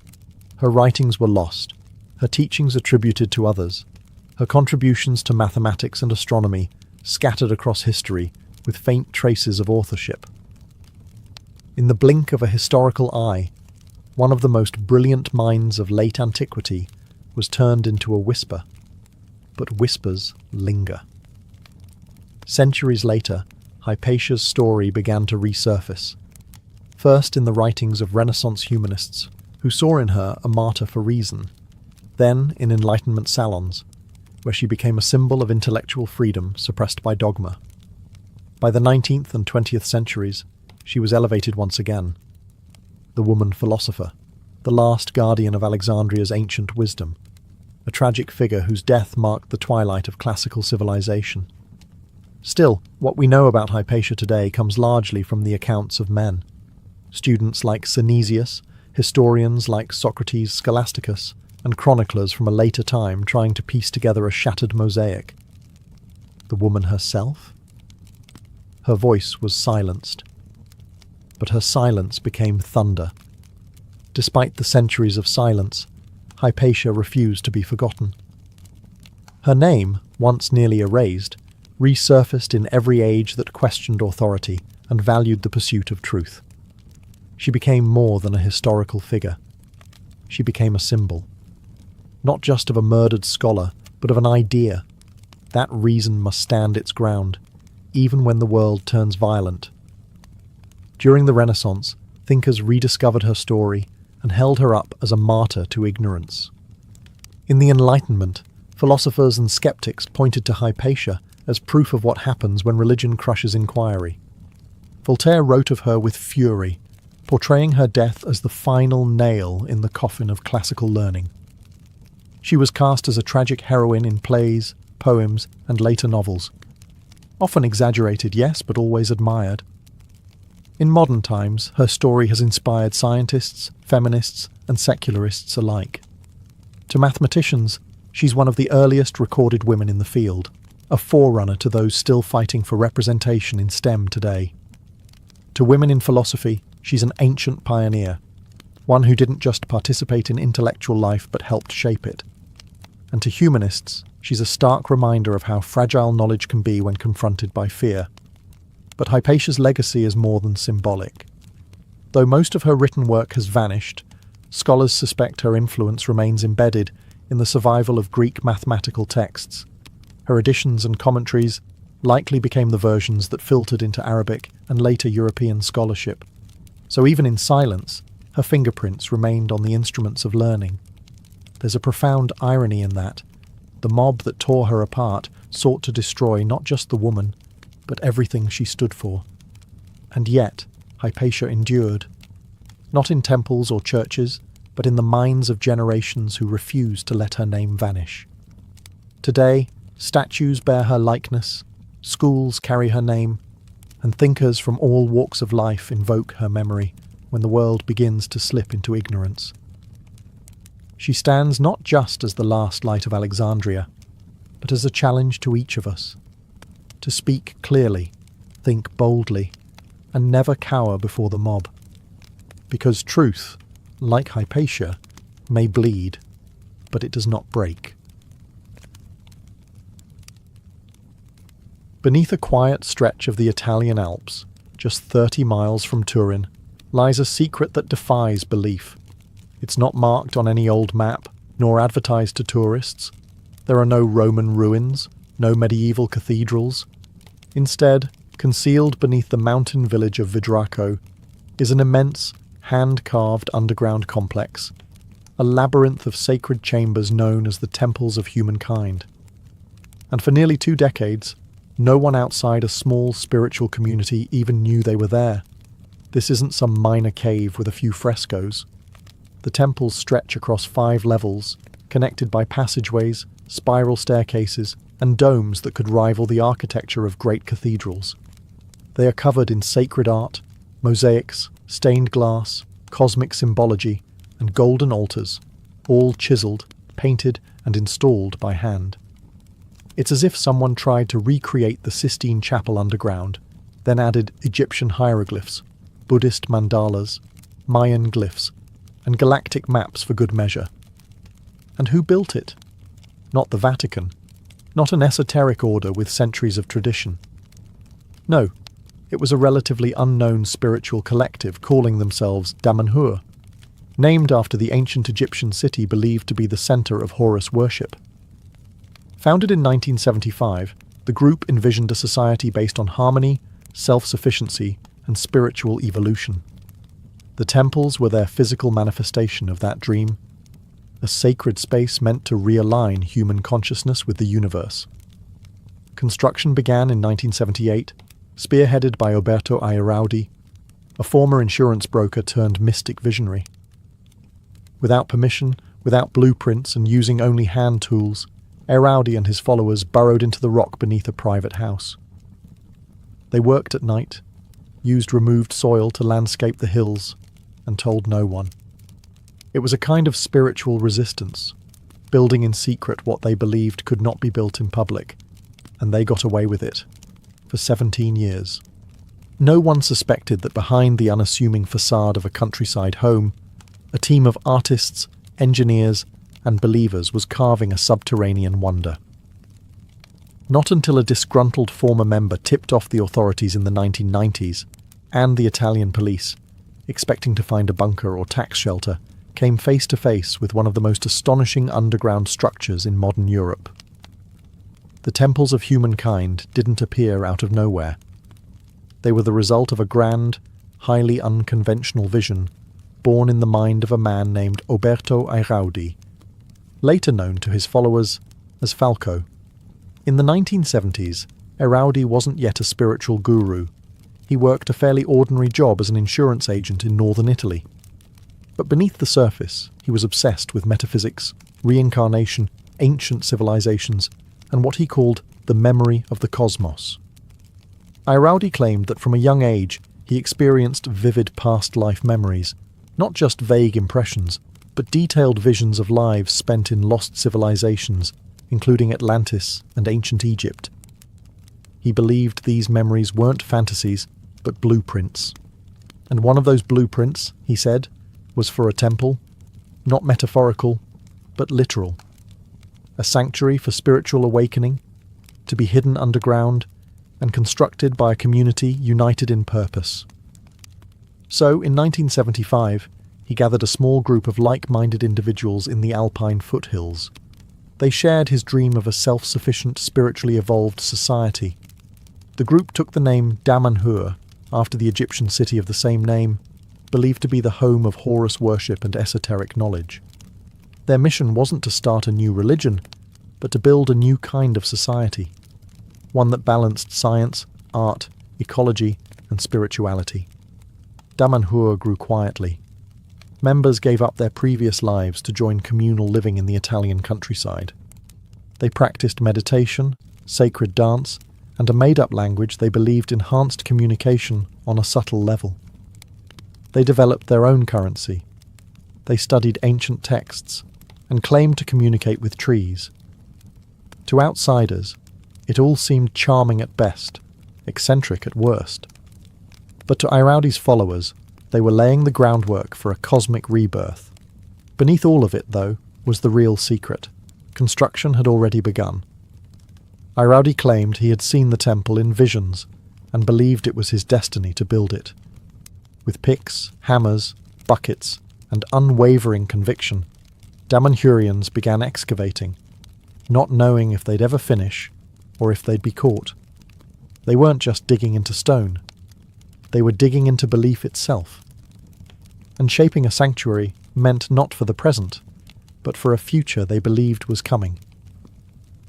Her writings were lost, her teachings attributed to others, her contributions to mathematics and astronomy scattered across history with faint traces of authorship. In the blink of a historical eye, one of the most brilliant minds of late antiquity was turned into a whisper. But whispers linger. Centuries later, Hypatia's story began to resurface. First in the writings of Renaissance humanists, who saw in her a martyr for reason. Then in Enlightenment salons, where she became a symbol of intellectual freedom suppressed by dogma. By the 19th and 20th centuries, she was elevated once again. The woman philosopher, the last guardian of Alexandria's ancient wisdom, a tragic figure whose death marked the twilight of classical civilization. Still, what we know about Hypatia today comes largely from the accounts of men. Students like Synesius, historians like Socrates Scholasticus, and chroniclers from a later time trying to piece together a shattered mosaic. The woman herself? Her voice was silenced. But her silence became thunder. Despite the centuries of silence, Hypatia refused to be forgotten. Her name, once nearly erased, resurfaced in every age that questioned authority and valued the pursuit of truth. She became more than a historical figure. She became a symbol. Not just of a murdered scholar, but of an idea. That reason must stand its ground, even when the world turns violent. During the Renaissance, thinkers rediscovered her story and held her up as a martyr to ignorance. In the Enlightenment, philosophers and skeptics pointed to Hypatia as proof of what happens when religion crushes inquiry. Voltaire wrote of her with fury, portraying her death as the final nail in the coffin of classical learning. She was cast as a tragic heroine in plays, poems, and later novels. Often exaggerated, yes, but always admired. In modern times, her story has inspired scientists, feminists, and secularists alike. To mathematicians, she's one of the earliest recorded women in the field, a forerunner to those still fighting for representation in STEM today. To women in philosophy, she's an ancient pioneer, one who didn't just participate in intellectual life but helped shape it. And to humanists, she's a stark reminder of how fragile knowledge can be when confronted by fear. But Hypatia's legacy is more than symbolic. Though most of her written work has vanished, scholars suspect her influence remains embedded in the survival of Greek mathematical texts. Her editions and commentaries likely became the versions that filtered into Arabic and later European scholarship. So even in silence, her fingerprints remained on the instruments of learning. There's a profound irony in that. The mob that tore her apart sought to destroy not just the woman, but everything she stood for. And yet, Hypatia endured. Not in temples or churches, but in the minds of generations who refused to let her name vanish. Today, statues bear her likeness, schools carry her name, and thinkers from all walks of life invoke her memory when the world begins to slip into ignorance. She stands not just as the last light of Alexandria, but as a challenge to each of us, to speak clearly, think boldly, and never cower before the mob. Because truth, like Hypatia, may bleed, but it does not break. Beneath a quiet stretch of the Italian Alps, just 30 miles from Turin, lies a secret that defies belief. It's not marked on any old map, nor advertised to tourists. There are no Roman ruins, no medieval cathedrals. Instead, concealed beneath the mountain village of Vidraco, is an immense, hand-carved underground complex, a labyrinth of sacred chambers known as the temples of humankind. And for nearly 2 decades, no one outside a small spiritual community even knew they were there. This isn't some minor cave with a few frescoes. The temples stretch across 5 levels, connected by passageways, spiral staircases, and domes that could rival the architecture of great cathedrals. They are covered in sacred art, mosaics, stained glass, cosmic symbology, and golden altars, all chiseled, painted, and installed by hand. It's as if someone tried to recreate the Sistine Chapel underground, then added Egyptian hieroglyphs, Buddhist mandalas, Mayan glyphs, and galactic maps for good measure. And who built it? Not the Vatican, not an esoteric order with centuries of tradition. No, It was a relatively unknown spiritual collective calling themselves Damanhur, named after the ancient Egyptian city believed to be the center of Horus worship. Founded in 1975, the group envisioned a society based on harmony, self-sufficiency, and spiritual evolution. The temples were their physical manifestation of that dream, a sacred space meant to realign human consciousness with the universe. Construction began in 1978, spearheaded by Oberto Airaudi, a former insurance broker turned mystic visionary. Without permission, without blueprints, and using only hand tools, Airaudi and his followers burrowed into the rock beneath a private house. They worked at night, used removed soil to landscape the hills, and told no one. It was a kind of spiritual resistance, building in secret what they believed could not be built in public, and they got away with it, for 17 years. No one suspected that behind the unassuming facade of a countryside home, a team of artists, engineers, and believers was carving a subterranean wonder. Not until a disgruntled former member tipped off the authorities in the 1990s, and the Italian police, expecting to find a bunker or tax shelter, came face to face with one of the most astonishing underground structures in modern Europe. The temples of humankind didn't appear out of nowhere. They were the result of a grand, highly unconventional vision born in the mind of a man named Oberto Airaudi, later known to his followers as Falco. In the 1970s, Airaudi wasn't yet a spiritual guru. He worked a fairly ordinary job as an insurance agent in northern Italy. But beneath the surface, he was obsessed with metaphysics, reincarnation, ancient civilizations, and what he called the memory of the cosmos. Airaudi claimed that from a young age he experienced vivid past life memories, not just vague impressions, but detailed visions of lives spent in lost civilizations, including Atlantis and ancient Egypt. He believed these memories weren't fantasies, but blueprints. And one of those blueprints, he said, was for a temple, not metaphorical, but literal. A sanctuary for spiritual awakening, to be hidden underground, and constructed by a community united in purpose. So, in 1975, he gathered a small group of like-minded individuals in the Alpine foothills. They shared his dream of a self-sufficient, spiritually evolved society. The group took the name Damanhur, after the Egyptian city of the same name, believed to be the home of Horus worship and esoteric knowledge. Their mission wasn't to start a new religion, but to build a new kind of society, one that balanced science, art, ecology, and spirituality. Damanhur grew quietly. Members gave up their previous lives to join communal living in the Italian countryside. They practiced meditation, sacred dance, and a made-up language they believed enhanced communication on a subtle level. They developed their own currency. They studied ancient texts and claimed to communicate with trees. To outsiders, it all seemed charming at best, eccentric at worst. But to Airaudi's followers, they were laying the groundwork for a cosmic rebirth. Beneath all of it, though, was the real secret. Construction had already begun. Airaudi claimed he had seen the temple in visions and believed it was his destiny to build it. With picks, hammers, buckets, and unwavering conviction, Damanhurians began excavating, not knowing if they'd ever finish or if they'd be caught. They weren't just digging into stone. They were digging into belief itself. And shaping a sanctuary meant not for the present, but for a future they believed was coming.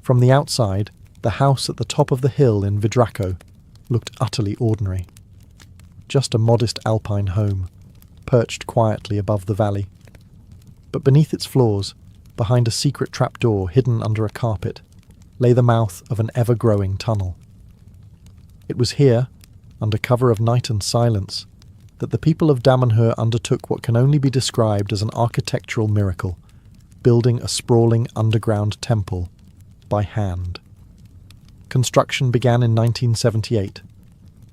From the outside, the house at the top of the hill in Vidraco looked utterly ordinary. Just a modest alpine home, perched quietly above the valley. But beneath its floors, behind a secret trapdoor hidden under a carpet, lay the mouth of an ever-growing tunnel. It was here, under cover of night and silence, that the people of Damanhur undertook what can only be described as an architectural miracle, building a sprawling underground temple by hand. Construction began in 1978.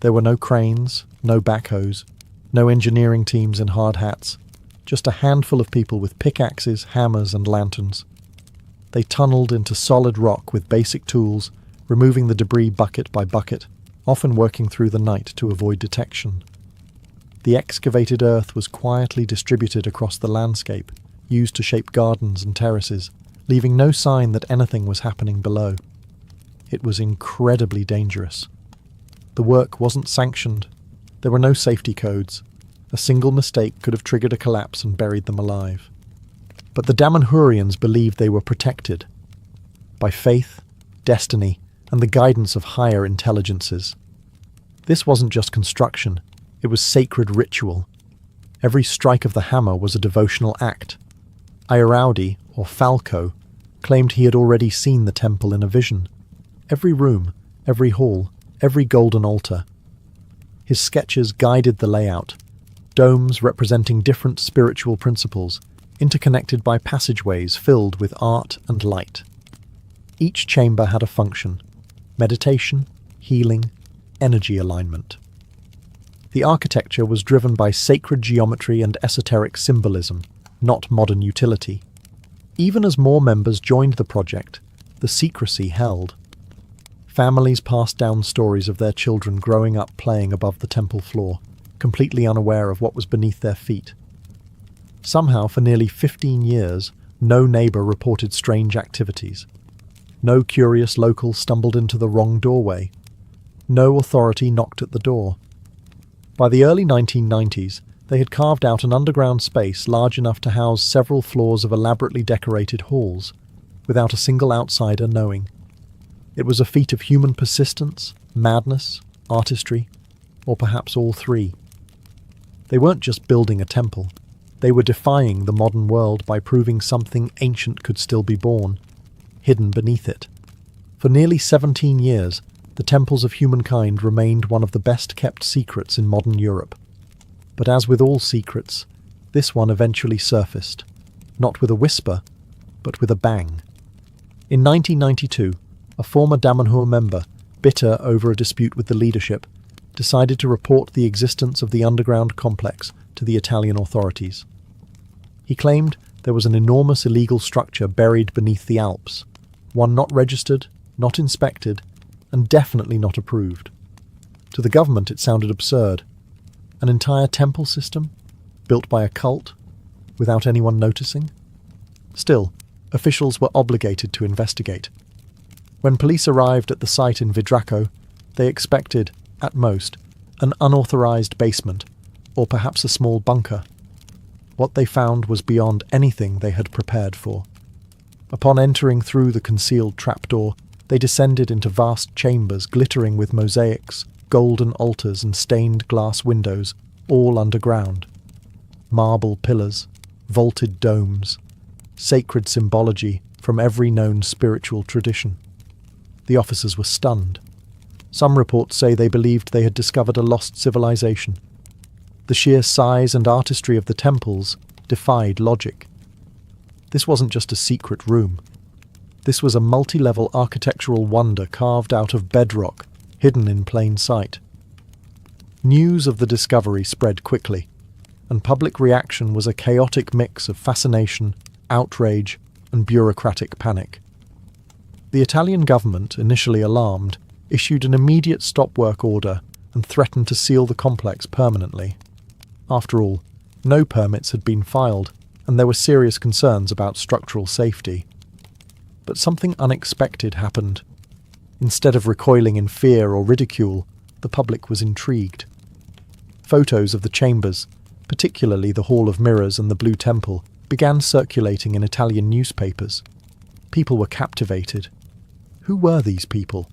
There were no cranes, no backhoes, no engineering teams in hard hats, just a handful of people with pickaxes, hammers, and lanterns. They tunneled into solid rock with basic tools, removing the debris bucket by bucket, often working through the night to avoid detection. The excavated earth was quietly distributed across the landscape, used to shape gardens and terraces, leaving no sign that anything was happening below. It was incredibly dangerous. The work wasn't sanctioned. There were no safety codes. A single mistake could have triggered a collapse and buried them alive. But the Damanhurians believed they were protected by faith, destiny, and the guidance of higher intelligences. This wasn't just construction, it was sacred ritual. Every strike of the hammer was a devotional act. Ayaraudi, or Falco, claimed he had already seen the temple in a vision. Every room, every hall, every golden altar. His sketches guided the layout, domes representing different spiritual principles, interconnected by passageways filled with art and light. Each chamber had a function: meditation, healing, energy alignment. The architecture was driven by sacred geometry and esoteric symbolism, not modern utility. Even as more members joined the project, the secrecy held. Families passed down stories of their children growing up playing above the temple floor, completely unaware of what was beneath their feet. Somehow, for nearly 15 years, no neighbor reported strange activities. No curious local stumbled into the wrong doorway. No authority knocked at the door. By the early 1990s, they had carved out an underground space large enough to house several floors of elaborately decorated halls, without a single outsider knowing. It was a feat of human persistence, madness, artistry, or perhaps all three. They weren't just building a temple. They were defying the modern world by proving something ancient could still be born, hidden beneath it. For nearly 17 years, the temples of humankind remained one of the best-kept secrets in modern Europe. But as with all secrets, this one eventually surfaced, not with a whisper, but with a bang. In 1992, a former Damanhur member, bitter over a dispute with the leadership, decided to report the existence of the underground complex to the Italian authorities. He claimed there was an enormous illegal structure buried beneath the Alps, one not registered, not inspected, and definitely not approved. To the government it sounded absurd. An entire temple system, built by a cult, without anyone noticing? Still, officials were obligated to investigate. When police arrived at the site in Vidraco, they expected, at most, an unauthorized basement, or perhaps a small bunker. What they found was beyond anything they had prepared for. Upon entering through the concealed trapdoor, they descended into vast chambers glittering with mosaics, golden altars and stained glass windows, all underground. Marble pillars, vaulted domes, sacred symbology from every known spiritual tradition. The officers were stunned. Some reports say they believed they had discovered a lost civilization. The sheer size and artistry of the temples defied logic. This wasn't just a secret room. This was a multi-level architectural wonder carved out of bedrock, hidden in plain sight. News of the discovery spread quickly, and public reaction was a chaotic mix of fascination, outrage, and bureaucratic panic. The Italian government, initially alarmed, issued an immediate stop-work order and threatened to seal the complex permanently. After all, no permits had been filed, and there were serious concerns about structural safety. But something unexpected happened. Instead of recoiling in fear or ridicule, the public was intrigued. Photos of the chambers, particularly the Hall of Mirrors and the Blue Temple, began circulating in Italian newspapers. People were captivated. Who were these people?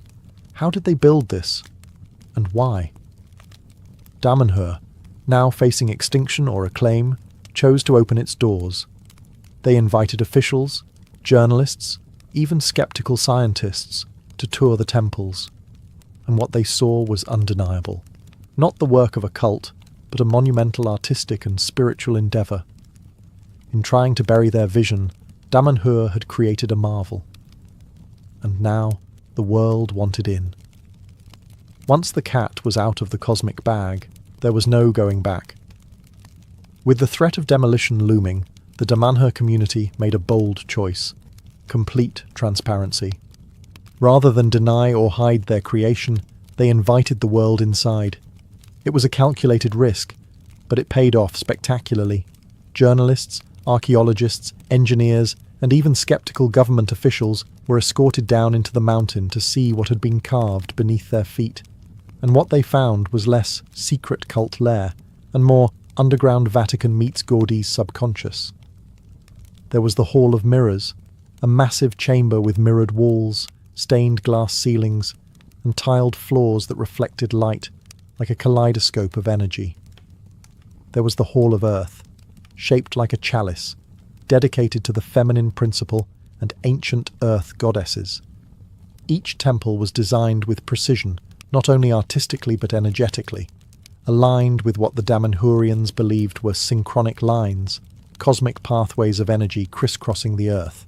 How did they build this? And why? Damanhur, now facing extinction or acclaim, chose to open its doors. They invited officials, journalists, even skeptical scientists to tour the temples. And what they saw was undeniable. Not the work of a cult, but a monumental artistic and spiritual endeavour. In trying to bury their vision, Damanhur had created a marvel. And now the world wanted in. Once the cat was out of the cosmic bag, there was no going back. With the threat of demolition looming, the Damanhur community made a bold choice: complete transparency. Rather than deny or hide their creation, They invited the world inside. It was a calculated risk, but it paid off spectacularly. Journalists, archaeologists, engineers, and even skeptical government officials were escorted down into the mountain to see what had been carved beneath their feet. And what they found was less secret cult lair and more underground Vatican meets Gordy's subconscious. There was the Hall of Mirrors, a massive chamber with mirrored walls, stained glass ceilings, and tiled floors that reflected light like a kaleidoscope of energy. There was the Hall of Earth, shaped like a chalice, dedicated to the feminine principle and ancient earth goddesses. Each temple was designed with precision, not only artistically but energetically, aligned with what the Damanhurians believed were synchronic lines, cosmic pathways of energy crisscrossing the earth.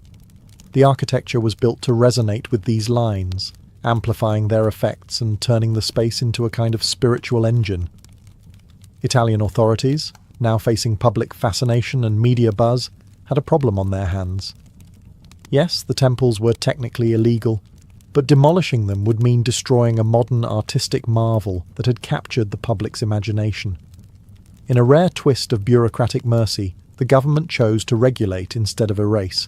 The architecture was built to resonate with these lines, amplifying their effects and turning the space into a kind of spiritual engine. Italian authorities, now facing public fascination and media buzz, had a problem on their hands. Yes, the temples were technically illegal, but demolishing them would mean destroying a modern artistic marvel that had captured the public's imagination. In a rare twist of bureaucratic mercy, the government chose to regulate instead of erase.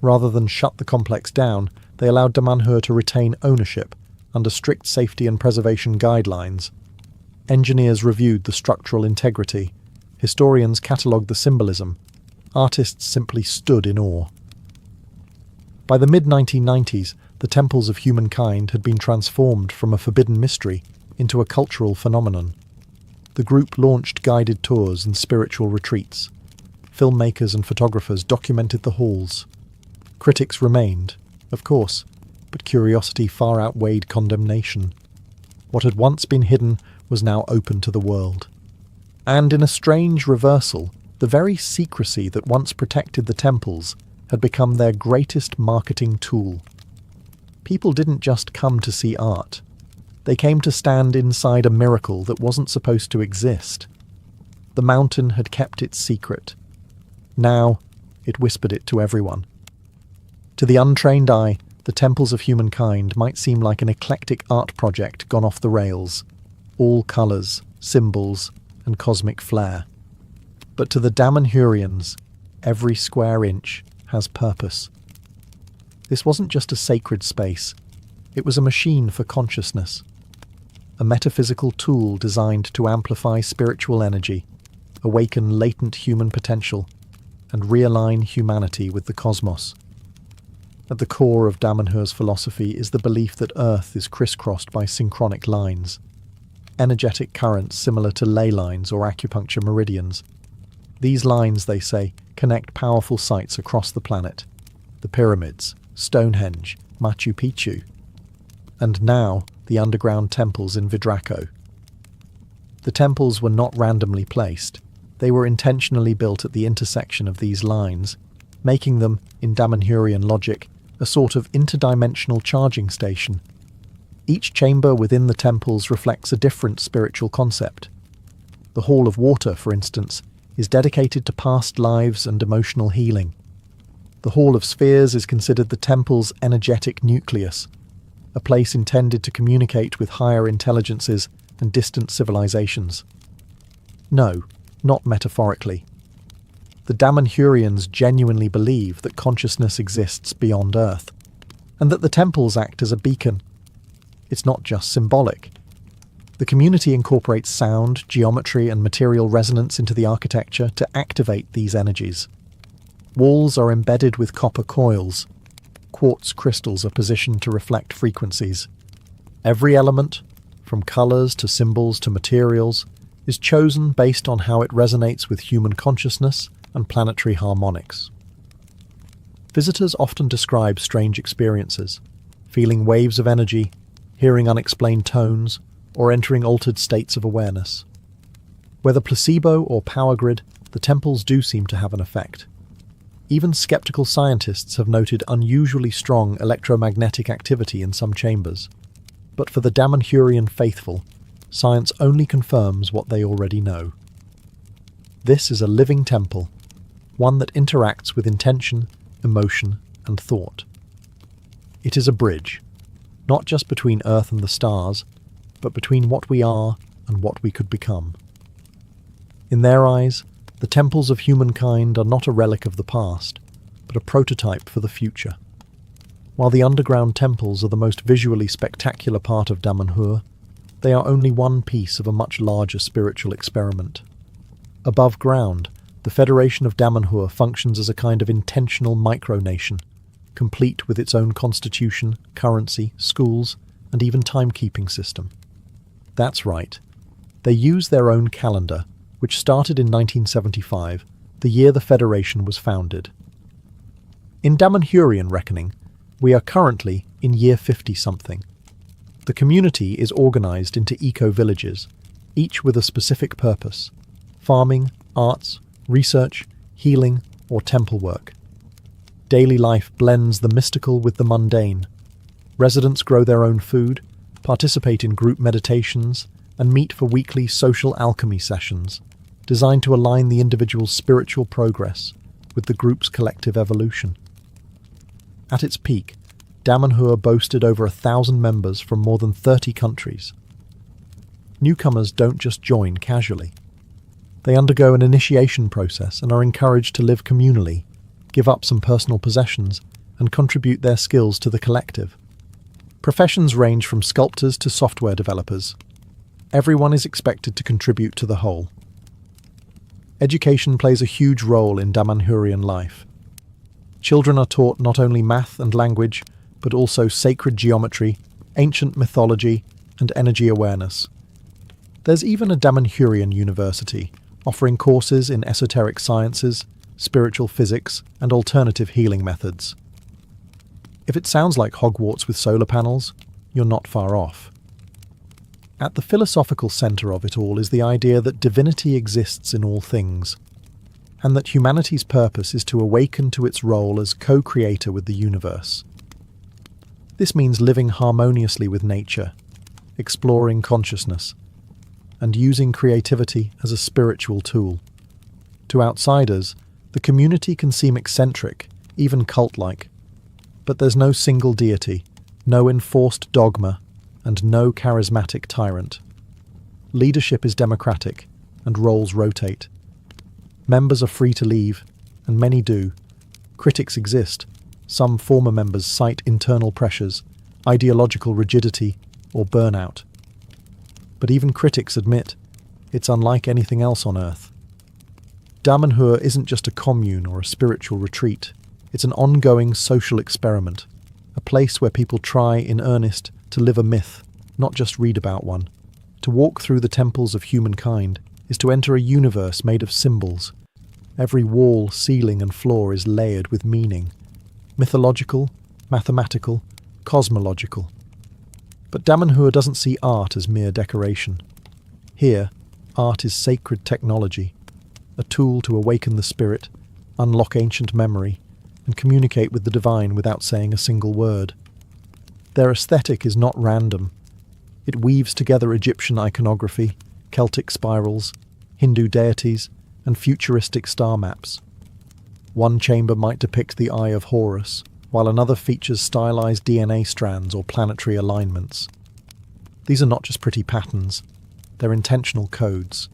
Rather than shut the complex down, they allowed Damanhur to retain ownership under strict safety and preservation guidelines. Engineers reviewed the structural integrity. Historians catalogued the symbolism. Artists simply stood in awe. By the mid-1990s, the temples of humankind had been transformed from a forbidden mystery into a cultural phenomenon. The group launched guided tours and spiritual retreats. Filmmakers and photographers documented the halls. Critics remained, of course, but curiosity far outweighed condemnation. What had once been hidden was now open to the world. And in a strange reversal, the very secrecy that once protected the temples had become their greatest marketing tool. People didn't just come to see art. They came to stand inside a miracle that wasn't supposed to exist. The mountain had kept its secret. Now, it whispered it to everyone. To the untrained eye, the temples of humankind might seem like an eclectic art project gone off the rails, all colours, symbols, and cosmic flair. But to the Damanhurians, every square inch has purpose. This wasn't just a sacred space, it was a machine for consciousness, a metaphysical tool designed to amplify spiritual energy, awaken latent human potential, and realign humanity with the cosmos. At the core of Damanhur's philosophy is the belief that Earth is crisscrossed by synchronic lines, energetic currents similar to ley lines or acupuncture meridians. These lines, they say, connect powerful sites across the planet: the pyramids, Stonehenge, Machu Picchu, and now the underground temples in Vidraco. The temples were not randomly placed. They were intentionally built at the intersection of these lines, making them, in Damanhurian logic, a sort of interdimensional charging station. Each chamber within the temples reflects a different spiritual concept. The Hall of Water, for instance, is dedicated to past lives and emotional healing. The Hall of Spheres is considered the temple's energetic nucleus, a place intended to communicate with higher intelligences and distant civilizations. No, not metaphorically. The Damanhurians genuinely believe that consciousness exists beyond Earth, and that the temples act as a beacon. It's not just symbolic. The community incorporates sound, geometry, and material resonance into the architecture to activate these energies. Walls are embedded with copper coils. Quartz crystals are positioned to reflect frequencies. Every element, from colours to symbols to materials, is chosen based on how it resonates with human consciousness and planetary harmonics. Visitors often describe strange experiences, feeling waves of energy, hearing unexplained tones, or entering altered states of awareness. Whether placebo or power grid, the temples do seem to have an effect. Even skeptical scientists have noted unusually strong electromagnetic activity in some chambers. But for the Damanhurian faithful, science only confirms what they already know. This is a living temple, one that interacts with intention, emotion, and thought. It is a bridge, not just between Earth and the stars, but between what we are and what we could become. In their eyes, the temples of humankind are not a relic of the past, but a prototype for the future. While the underground temples are the most visually spectacular part of Damanhur, they are only one piece of a much larger spiritual experiment. Above ground, the Federation of Damanhur functions as a kind of intentional micronation, complete with its own constitution, currency, schools, and even timekeeping system. That's right. They use their own calendar, which started in 1975, the year the Federation was founded. In Damanhurian reckoning, we are currently in year 50-something. The community is organized into eco-villages, each with a specific purpose: farming, arts, research, healing, or temple work. Daily life blends the mystical with the mundane. Residents grow their own food, participate in group meditations, and meet for weekly social alchemy sessions, designed to align the individual's spiritual progress with the group's collective evolution. At its peak, Damanhur boasted over 1,000 members from more than 30 countries. Newcomers don't just join casually. They undergo an initiation process and are encouraged to live communally, give up some personal possessions, and contribute their skills to the collective. Professions range from sculptors to software developers. Everyone is expected to contribute to the whole. Education plays a huge role in Damanhurian life. Children are taught not only math and language, but also sacred geometry, ancient mythology, and energy awareness. There's even a Damanhurian university, offering courses in esoteric sciences, spiritual physics, and alternative healing methods. If it sounds like Hogwarts with solar panels, you're not far off. At the philosophical centre of it all is the idea that divinity exists in all things, and that humanity's purpose is to awaken to its role as co-creator with the universe. This means living harmoniously with nature, exploring consciousness, and using creativity as a spiritual tool. To outsiders, the community can seem eccentric, even cult-like, but there's no single deity, no enforced dogma, and no charismatic tyrant. Leadership is democratic, and roles rotate. Members are free to leave, and many do. Critics exist. Some former members cite internal pressures, ideological rigidity, or burnout. But even critics admit it's unlike anything else on Earth. Damanhur isn't just a commune or a spiritual retreat. It's an ongoing social experiment, a place where people try in earnest to live a myth, not just read about one. To walk through the temples of humankind is to enter a universe made of symbols. Every wall, ceiling, and floor is layered with meaning. Mythological, mathematical, cosmological. But Damanhur doesn't see art as mere decoration. Here, art is sacred technology, a tool to awaken the spirit, unlock ancient memory, and communicate with the divine without saying a single word. Their aesthetic is not random. It weaves together Egyptian iconography, Celtic spirals, Hindu deities, and futuristic star maps. One chamber might depict the Eye of Horus, while another features stylized DNA strands or planetary alignments. These are not just pretty patterns, they're intentional codes.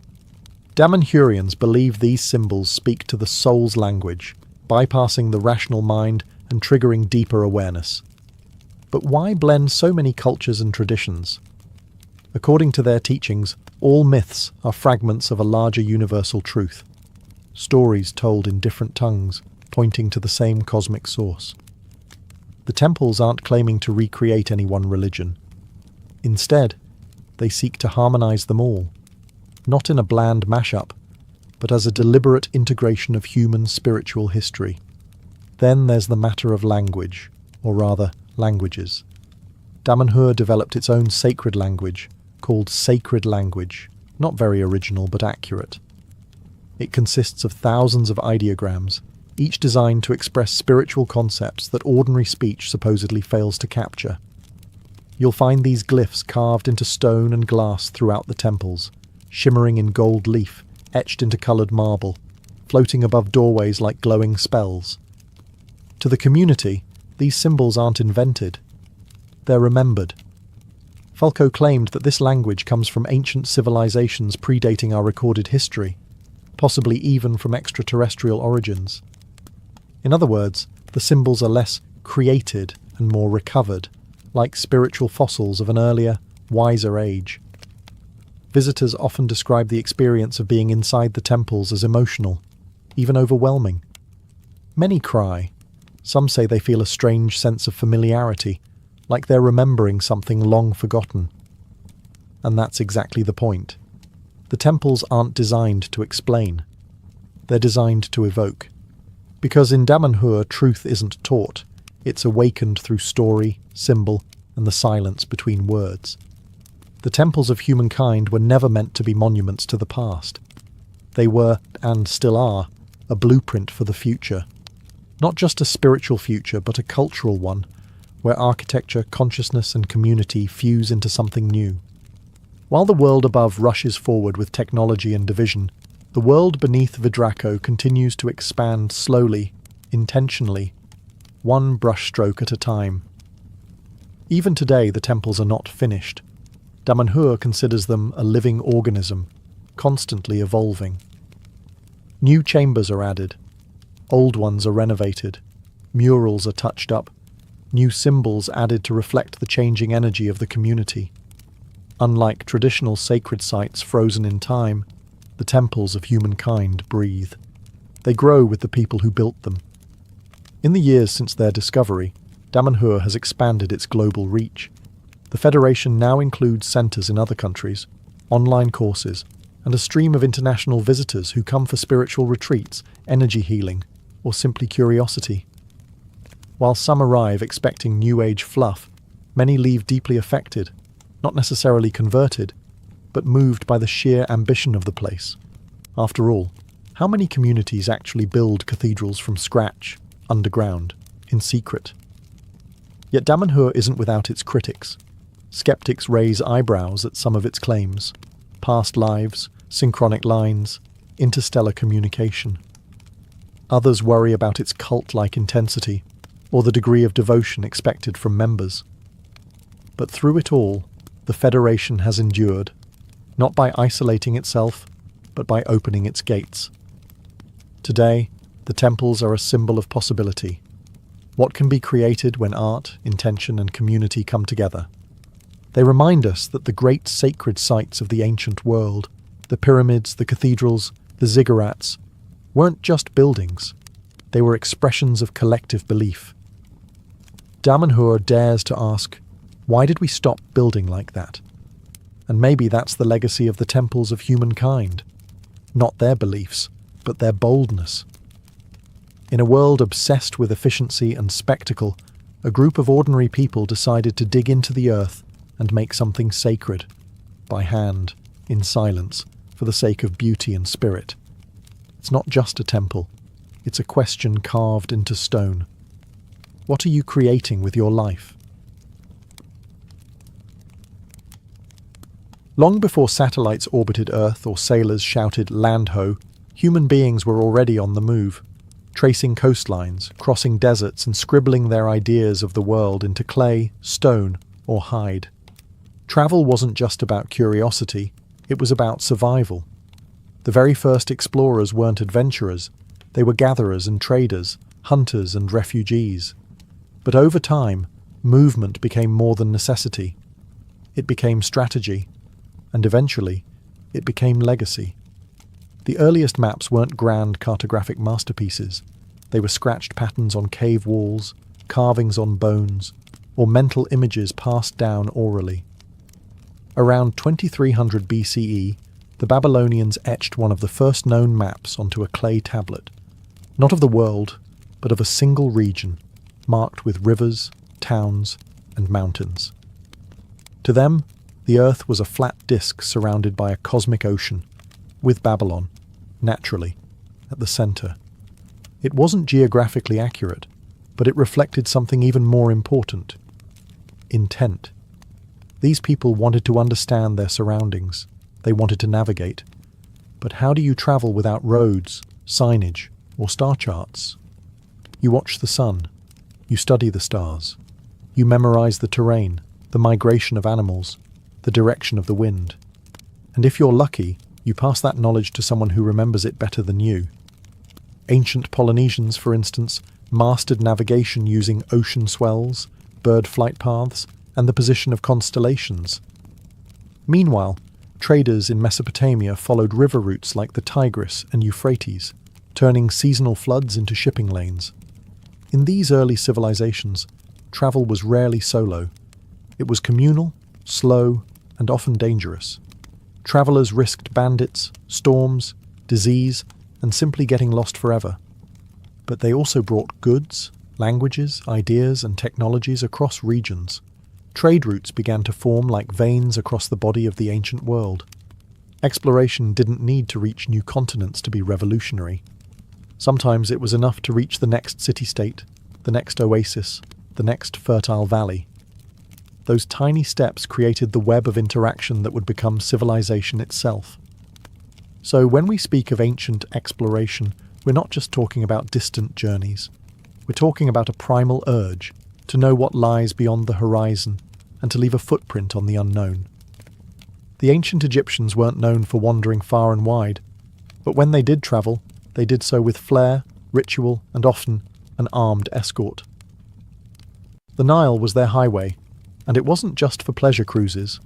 Damanhurians believe these symbols speak to the soul's language, bypassing the rational mind and triggering deeper awareness. But why blend so many cultures and traditions? According to their teachings, all myths are fragments of a larger universal truth, stories told in different tongues, pointing to the same cosmic source. The temples aren't claiming to recreate any one religion. Instead, they seek to harmonize them all, not in a bland mashup, but as a deliberate integration of human spiritual history. Then there's the matter of language, or rather, languages. Damanhur developed its own sacred language, called sacred language, not very original but accurate. It consists of thousands of ideograms, each designed to express spiritual concepts that ordinary speech supposedly fails to capture. You'll find these glyphs carved into stone and glass throughout the temples, shimmering in gold leaf, etched into coloured marble, floating above doorways like glowing spells. To the community, these symbols aren't invented. They're remembered. Fulco claimed that this language comes from ancient civilizations predating our recorded history, possibly even from extraterrestrial origins. In other words, the symbols are less created and more recovered, like spiritual fossils of an earlier, wiser age. Visitors often describe the experience of being inside the temples as emotional, even overwhelming. Many cry. Some say they feel a strange sense of familiarity, like they're remembering something long forgotten. And that's exactly the point. The temples aren't designed to explain. They're designed to evoke. Because in Damanhur, truth isn't taught. It's awakened through story, symbol, and the silence between words. The temples of humankind were never meant to be monuments to the past. They were, and still are, a blueprint for the future. Not just a spiritual future, but a cultural one, where architecture, consciousness, and community fuse into something new. While the world above rushes forward with technology and division, the world beneath Vidraco continues to expand slowly, intentionally, one brushstroke at a time. Even today, the temples are not finished. Damanhur considers them a living organism, constantly evolving. New chambers are added. Old ones are renovated. Murals are touched up. New symbols added to reflect the changing energy of the community. Unlike traditional sacred sites frozen in time, the temples of humankind breathe. They grow with the people who built them. In the years since their discovery, Damanhur has expanded its global reach. The Federation now includes centres in other countries, online courses, and a stream of international visitors who come for spiritual retreats, energy healing, or simply curiosity. While some arrive expecting New Age fluff, many leave deeply affected, not necessarily converted, but moved by the sheer ambition of the place. After all, how many communities actually build cathedrals from scratch, underground, in secret? Yet Damanhur isn't without its critics. Skeptics raise eyebrows at some of its claims: past lives, synchronic lines, interstellar communication. Others worry about its cult-like intensity, or the degree of devotion expected from members. But through it all, the Federation has endured, not by isolating itself, but by opening its gates. Today, the temples are a symbol of possibility. What can be created when art, intention, and community come together? They remind us that the great sacred sites of the ancient world, the pyramids, the cathedrals, the ziggurats, weren't just buildings. They were expressions of collective belief. Damanhur dares to ask, why did we stop building like that? And maybe that's the legacy of the temples of humankind. Not their beliefs, but their boldness. In a world obsessed with efficiency and spectacle, a group of ordinary people decided to dig into the earth and make something sacred, by hand, in silence, for the sake of beauty and spirit. It's not just a temple, it's a question carved into stone. What are you creating with your life? Long before satellites orbited Earth or sailors shouted "land ho," human beings were already on the move, tracing coastlines, crossing deserts, and scribbling their ideas of the world into clay, stone, or hide. Travel wasn't just about curiosity, it was about survival. The very first explorers weren't adventurers, they were gatherers and traders, hunters and refugees. But over time, movement became more than necessity. It became strategy, and eventually, it became legacy. The earliest maps weren't grand cartographic masterpieces. They were scratched patterns on cave walls, carvings on bones, or mental images passed down orally. Around 2300 BCE, the Babylonians etched one of the first known maps onto a clay tablet, not of the world, but of a single region, marked with rivers, towns, and mountains. To them, the earth was a flat disk surrounded by a cosmic ocean, with Babylon, naturally, at the center. It wasn't geographically accurate, but it reflected something even more important: intent. These people wanted to understand their surroundings. They wanted to navigate. But how do you travel without roads, signage, or star charts? You watch the sun. You study the stars. You memorize the terrain, the migration of animals, the direction of the wind. And if you're lucky, you pass that knowledge to someone who remembers it better than you. Ancient Polynesians, for instance, mastered navigation using ocean swells, bird flight paths, and the position of constellations. Meanwhile, traders in Mesopotamia followed river routes like the Tigris and Euphrates, turning seasonal floods into shipping lanes. In these early civilizations, travel was rarely solo. It was communal, slow, and often dangerous. Travelers risked bandits, storms, disease, and simply getting lost forever. But they also brought goods, languages, ideas, and technologies across regions. Trade routes began to form like veins across the body of the ancient world. Exploration didn't need to reach new continents to be revolutionary. Sometimes it was enough to reach the next city-state, the next oasis, the next fertile valley. Those tiny steps created the web of interaction that would become civilization itself. So when we speak of ancient exploration, we're not just talking about distant journeys. We're talking about a primal urge to know what lies beyond the horizon and to leave a footprint on the unknown. The ancient Egyptians weren't known for wandering far and wide, but when they did travel, they did so with flair, ritual, and often an armed escort. The Nile was their highway, and it wasn't just for pleasure cruises.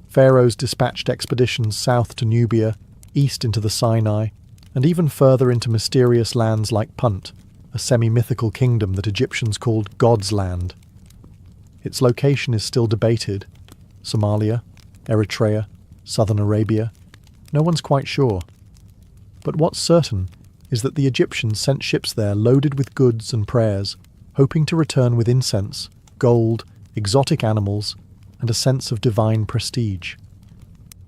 Pharaohs dispatched expeditions south to Nubia, east into the Sinai, and even further into mysterious lands like Punt, a semi-mythical kingdom that Egyptians called God's Land. Its location is still debated. Somalia, Eritrea, southern Arabia. No one's quite sure. But what's certain is that the Egyptians sent ships there loaded with goods and prayers, hoping to return with incense, gold, exotic animals, and a sense of divine prestige.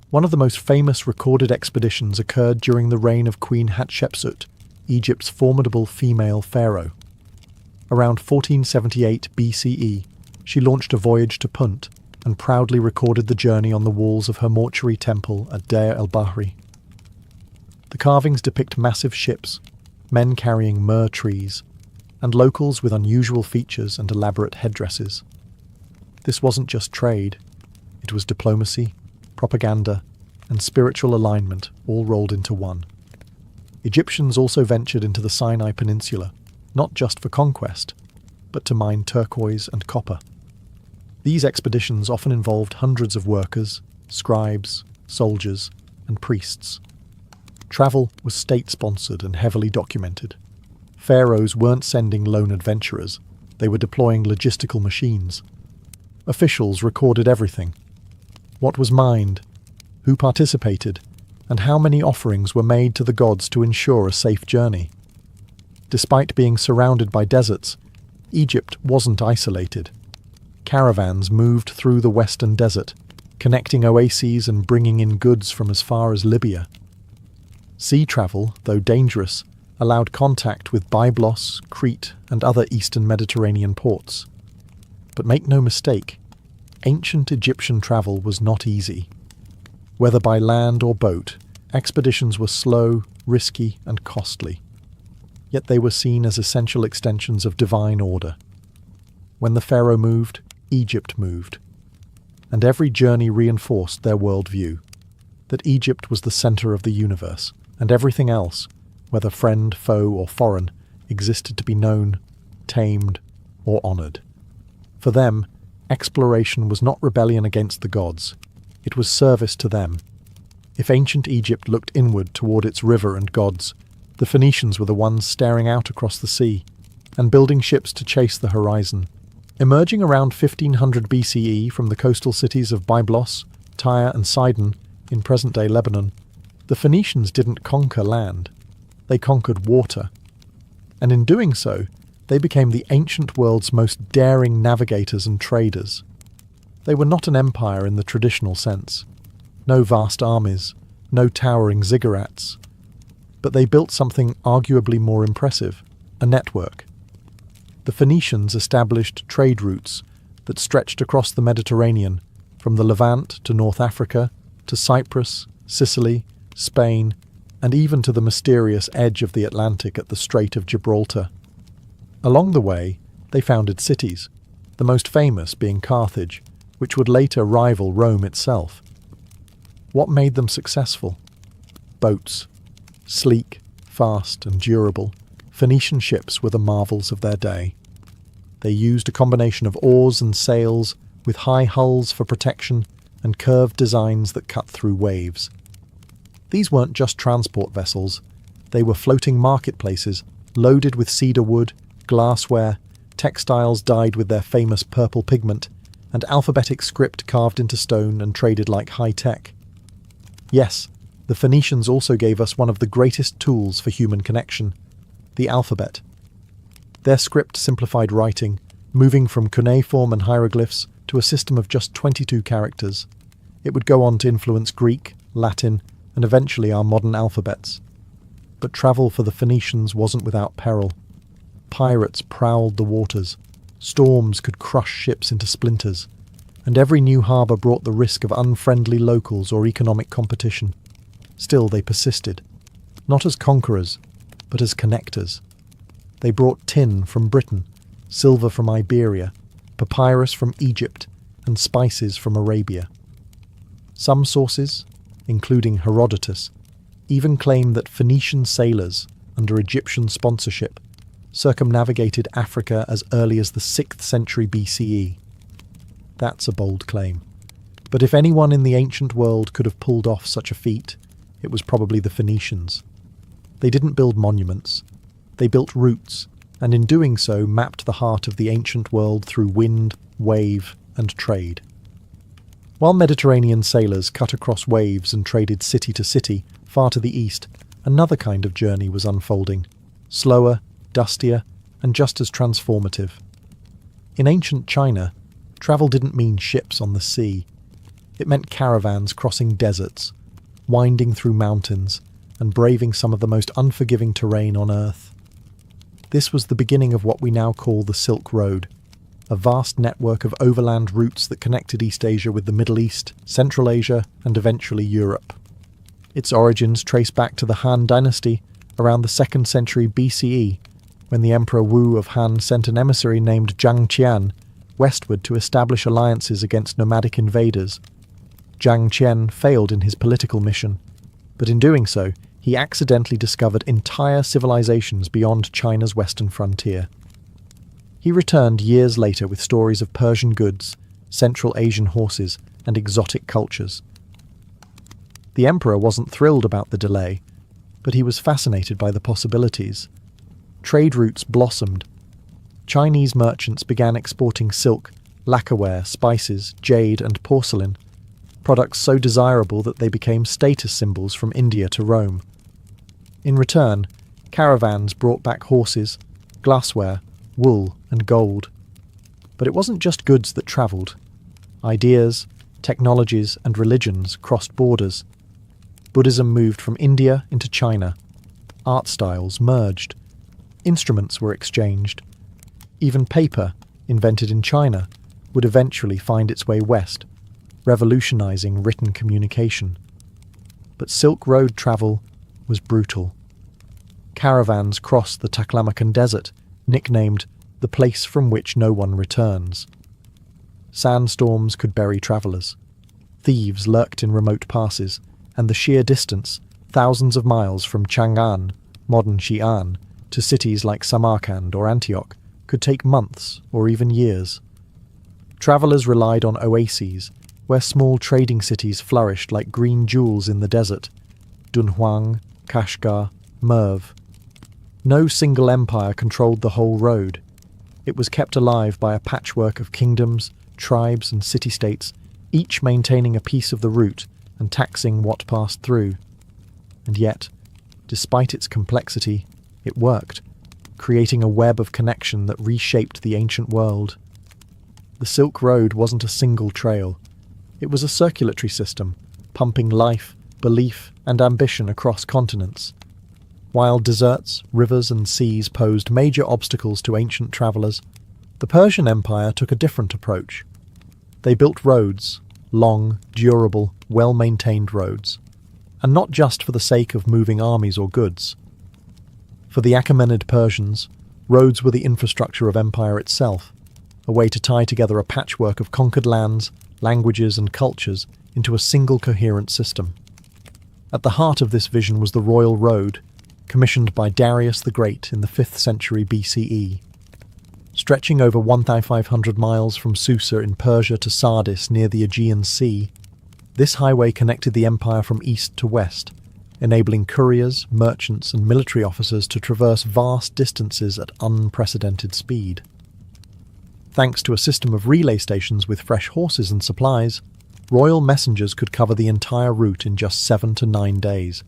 One of the most famous recorded expeditions occurred during the reign of Queen Hatshepsut, Egypt's formidable female pharaoh. Around 1478 BCE, she launched a voyage to Punt and proudly recorded the journey on the walls of her mortuary temple at Deir el-Bahri. The carvings depict massive ships, men carrying myrrh trees, and locals with unusual features and elaborate headdresses. This wasn't just trade, it was diplomacy, propaganda, and spiritual alignment all rolled into one. Egyptians also ventured into the Sinai Peninsula, not just for conquest, but to mine turquoise and copper. These expeditions often involved hundreds of workers, scribes, soldiers, and priests. Travel was state-sponsored and heavily documented. Pharaohs weren't sending lone adventurers, they were deploying logistical machines. Officials recorded everything. What was mined, who participated, and how many offerings were made to the gods to ensure a safe journey. Despite being surrounded by deserts, Egypt wasn't isolated. Caravans moved through the western desert, connecting oases and bringing in goods from as far as Libya. Sea travel, though dangerous, allowed contact with Byblos, Crete, and other eastern Mediterranean ports. But make no mistake, ancient Egyptian travel was not easy. Whether by land or boat, expeditions were slow, risky, and costly. Yet they were seen as essential extensions of divine order. When the pharaoh moved, Egypt moved. And every journey reinforced their worldview, that Egypt was the center of the universe, and everything else, whether friend, foe, or foreign, existed to be known, tamed, or honored. For them, exploration was not rebellion against the gods, it was service to them. If ancient Egypt looked inward toward its river and gods, the Phoenicians were the ones staring out across the sea, and building ships to chase the horizon. Emerging around 1500 BCE from the coastal cities of Byblos, Tyre, and Sidon, in present-day Lebanon, the Phoenicians didn't conquer land, they conquered water. And in doing so, they became the ancient world's most daring navigators and traders. They were not an empire in the traditional sense. No vast armies, no towering ziggurats. But they built something arguably more impressive, a network. The Phoenicians established trade routes that stretched across the Mediterranean, from the Levant to North Africa, to Cyprus, Sicily, Spain, and even to the mysterious edge of the Atlantic at the Strait of Gibraltar. Along the way, they founded cities, the most famous being Carthage, which would later rival Rome itself. What made them successful? Boats. Sleek, fast, and durable, Phoenician ships were the marvels of their day. They used a combination of oars and sails, with high hulls for protection and curved designs that cut through waves. These weren't just transport vessels, they were floating marketplaces loaded with cedar wood, glassware, textiles dyed with their famous purple pigment, and alphabetic script carved into stone and traded like high-tech. Yes, the Phoenicians also gave us one of the greatest tools for human connection, the alphabet. Their script simplified writing, moving from cuneiform and hieroglyphs to a system of just 22 characters. It would go on to influence Greek, Latin, and eventually our modern alphabets. But travel for the Phoenicians wasn't without peril. Pirates prowled the waters, storms could crush ships into splinters, and every new harbour brought the risk of unfriendly locals or economic competition. Still, they persisted, not as conquerors, but as connectors. They brought tin from Britain, silver from Iberia, papyrus from Egypt, and spices from Arabia. Some sources, including Herodotus, even claim that Phoenician sailors, under Egyptian sponsorship, circumnavigated Africa as early as the 6th century BCE. That's a bold claim. But if anyone in the ancient world could have pulled off such a feat, it was probably the Phoenicians. They didn't build monuments. They built routes, and in doing so mapped the heart of the ancient world through wind, wave, and trade. While Mediterranean sailors cut across waves and traded city to city, far to the east, another kind of journey was unfolding, slower, dustier, and just as transformative. In ancient China, travel didn't mean ships on the sea. It meant caravans crossing deserts, winding through mountains, and braving some of the most unforgiving terrain on Earth. This was the beginning of what we now call the Silk Road, a vast network of overland routes that connected East Asia with the Middle East, Central Asia, and eventually Europe. Its origins trace back to the Han Dynasty around the 2nd century BCE, when the Emperor Wu of Han sent an emissary named Zhang Qian westward to establish alliances against nomadic invaders. Zhang Qian failed in his political mission, but in doing so, he accidentally discovered entire civilizations beyond China's western frontier. He returned years later with stories of Persian goods, Central Asian horses, and exotic cultures. The emperor wasn't thrilled about the delay, but he was fascinated by the possibilities. Trade routes blossomed. Chinese merchants began exporting silk, lacquerware, spices, jade, and porcelain, products so desirable that they became status symbols from India to Rome. In return, caravans brought back horses, glassware, wool, and gold. But it wasn't just goods that travelled. Ideas, technologies, and religions crossed borders. Buddhism moved from India into China. Art styles merged. Instruments were exchanged. Even paper, invented in China, would eventually find its way west, revolutionizing written communication. But Silk Road travel was brutal. Caravans crossed the Taklamakan Desert, nicknamed the place from which no one returns. Sandstorms could bury travellers. Thieves lurked in remote passes, and the sheer distance, thousands of miles from Chang'an, modern Xi'an, to cities like Samarkand or Antioch, could take months or even years. Travellers relied on oases, where small trading cities flourished like green jewels in the desert. Dunhuang, Kashgar, Merv. No single empire controlled the whole road. It was kept alive by a patchwork of kingdoms, tribes, and city-states, each maintaining a piece of the route and taxing what passed through. And yet, despite its complexity, it worked, creating a web of connection that reshaped the ancient world. The Silk Road wasn't a single trail. It was a circulatory system, pumping life, belief, and ambition across continents. While deserts, rivers, and seas posed major obstacles to ancient travellers, the Persian Empire took a different approach. They built roads, long, durable, well-maintained roads, and not just for the sake of moving armies or goods. For the Achaemenid Persians, roads were the infrastructure of empire itself, a way to tie together a patchwork of conquered lands, languages, and cultures into a single coherent system. At the heart of this vision was the Royal Road, commissioned by Darius the Great in the 5th century BCE. Stretching over 1,500 miles from Susa in Persia to Sardis near the Aegean Sea, this highway connected the empire from east to west, enabling couriers, merchants, and military officers to traverse vast distances at unprecedented speed. Thanks to a system of relay stations with fresh horses and supplies, royal messengers could cover the entire route in just 7 to 9 days,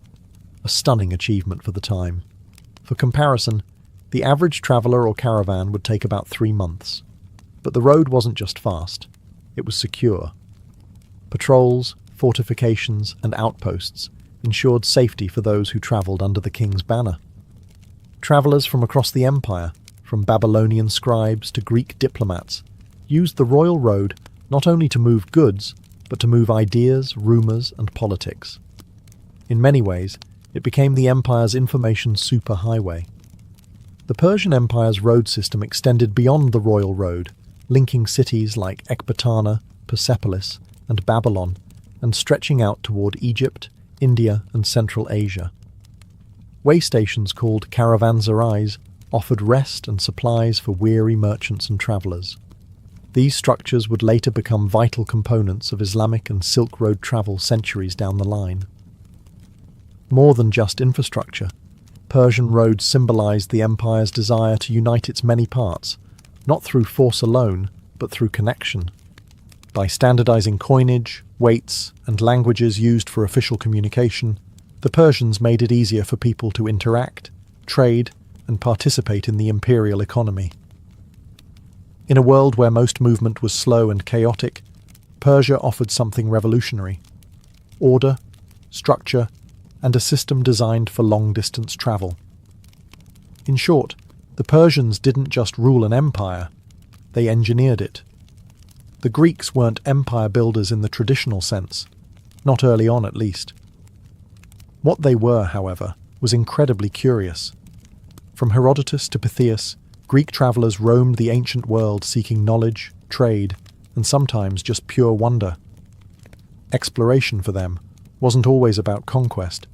a stunning achievement for the time. For comparison, the average traveller or caravan would take about 3 months. But the road wasn't just fast, it was secure. Patrols, fortifications, and outposts ensured safety for those who travelled under the king's banner. Travellers from across the empire, from Babylonian scribes to Greek diplomats, used the royal road not only to move goods, but to move ideas, rumours, and politics. In many ways, it became the empire's information superhighway. The Persian Empire's road system extended beyond the royal road, linking cities like Ecbatana, Persepolis, and Babylon, and stretching out toward Egypt, India, and Central Asia. Way stations called caravanserais offered rest and supplies for weary merchants and travellers. These structures would later become vital components of Islamic and Silk Road travel centuries down the line. More than just infrastructure, Persian roads symbolized the empire's desire to unite its many parts, not through force alone, but through connection. By standardizing coinage, weights, and languages used for official communication, the Persians made it easier for people to interact, trade, and participate in the imperial economy. In a world where most movement was slow and chaotic, Persia offered something revolutionary: order, structure, and a system designed for long-distance travel. In short, the Persians didn't just rule an empire, they engineered it. The Greeks weren't empire builders in the traditional sense, not early on at least. What they were, however, was incredibly curious. From Herodotus to Pytheas, Greek travellers roamed the ancient world seeking knowledge, trade, and sometimes just pure wonder. Exploration for them wasn't always about conquest.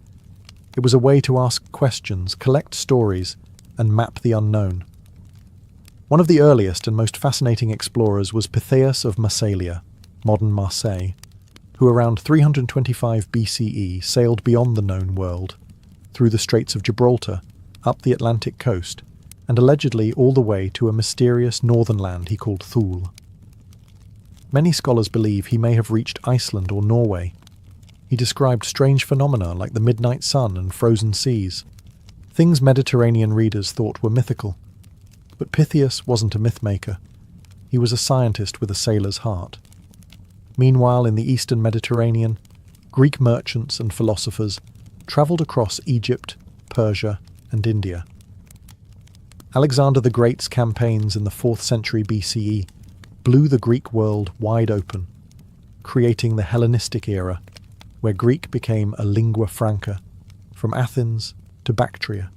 It was a way to ask questions, collect stories, and map the unknown. One of the earliest and most fascinating explorers was Pytheas of Massalia, modern Marseille, who around 325 BCE sailed beyond the known world, through the Straits of Gibraltar, up the Atlantic coast, and allegedly all the way to a mysterious northern land he called Thule. Many scholars believe he may have reached Iceland or Norway. He described strange phenomena like the midnight sun and frozen seas, things Mediterranean readers thought were mythical. But Pytheas wasn't a mythmaker. He was a scientist with a sailor's heart. Meanwhile, in the eastern Mediterranean, Greek merchants and philosophers travelled across Egypt, Persia, and India. Alexander the Great's campaigns in the 4th century BCE blew the Greek world wide open, creating the Hellenistic era, where Greek became a lingua franca, from Athens to Bactria.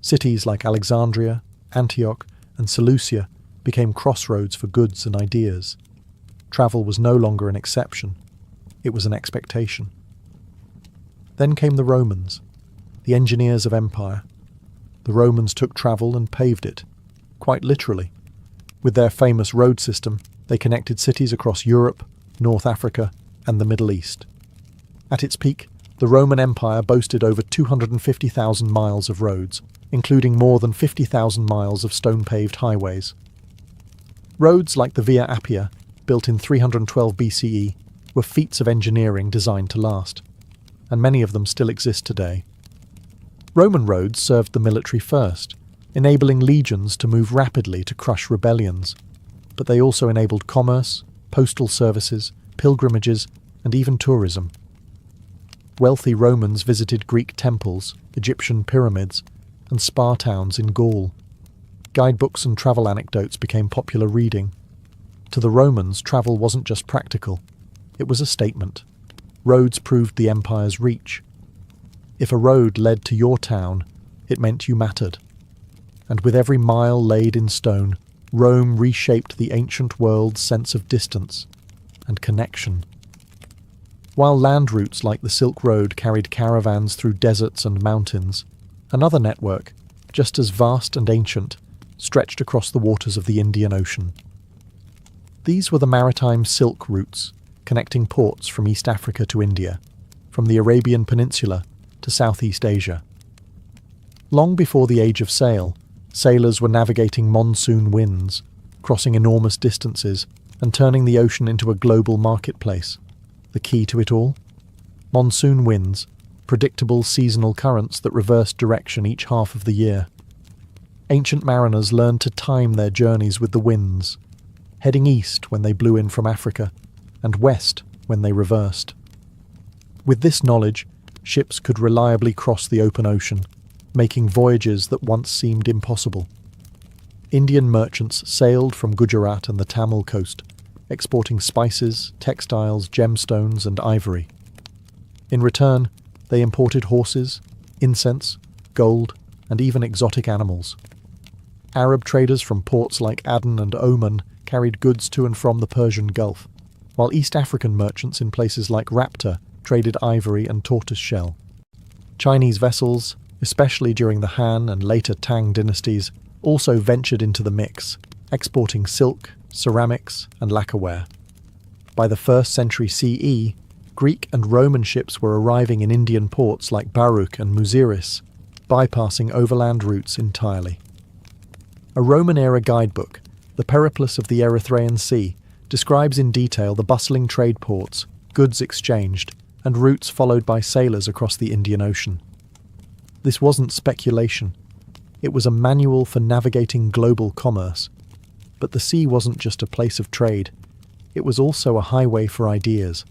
Cities like Alexandria, Antioch, and Seleucia became crossroads for goods and ideas. Travel was no longer an exception, it was an expectation. Then came the Romans, the engineers of empire. The Romans took travel and paved it, quite literally. With their famous road system, they connected cities across Europe, North Africa, and the Middle East. At its peak, the Roman Empire boasted over 250,000 miles of roads, including more than 50,000 miles of stone-paved highways. Roads like the Via Appia, built in 312 BCE, were feats of engineering designed to last, and many of them still exist today. Roman roads served the military first, enabling legions to move rapidly to crush rebellions, but they also enabled commerce, postal services, pilgrimages, and even tourism. Wealthy Romans visited Greek temples, Egyptian pyramids, and spa towns in Gaul. Guidebooks and travel anecdotes became popular reading. To the Romans, travel wasn't just practical, it was a statement. Roads proved the empire's reach. If a road led to your town, it meant you mattered. And with every mile laid in stone, Rome reshaped the ancient world's sense of distance, and connection. While land routes like the Silk Road carried caravans through deserts and mountains, another network, just as vast and ancient, stretched across the waters of the Indian Ocean. These were the maritime silk routes, connecting ports from East Africa to India, from the Arabian Peninsula to Southeast Asia. Long before the age of sail, sailors were navigating monsoon winds, crossing enormous distances and turning the ocean into a global marketplace. The key to it all? Monsoon winds, predictable seasonal currents that reversed direction each half of the year. Ancient mariners learned to time their journeys with the winds, heading east when they blew in from Africa, and west when they reversed. With this knowledge, ships could reliably cross the open ocean, making voyages that once seemed impossible. Indian merchants sailed from Gujarat and the Tamil coast, exporting spices, textiles, gemstones, and ivory. In return, they imported horses, incense, gold, and even exotic animals. Arab traders from ports like Aden and Oman carried goods to and from the Persian Gulf, while East African merchants in places like Rapta traded ivory and tortoiseshell. Chinese vessels, especially during the Han and later Tang dynasties, also ventured into the mix, exporting silk, ceramics, and lacquerware. By the 1st century CE, Greek and Roman ships were arriving in Indian ports like Baruch and Muziris, bypassing overland routes entirely. A Roman-era guidebook, The Periplus of the Erythraean Sea, describes in detail the bustling trade ports, goods exchanged, and routes followed by sailors across the Indian Ocean. This wasn't speculation. It was a manual for navigating global commerce. But the sea wasn't just a place of trade. It was also a highway for ideas.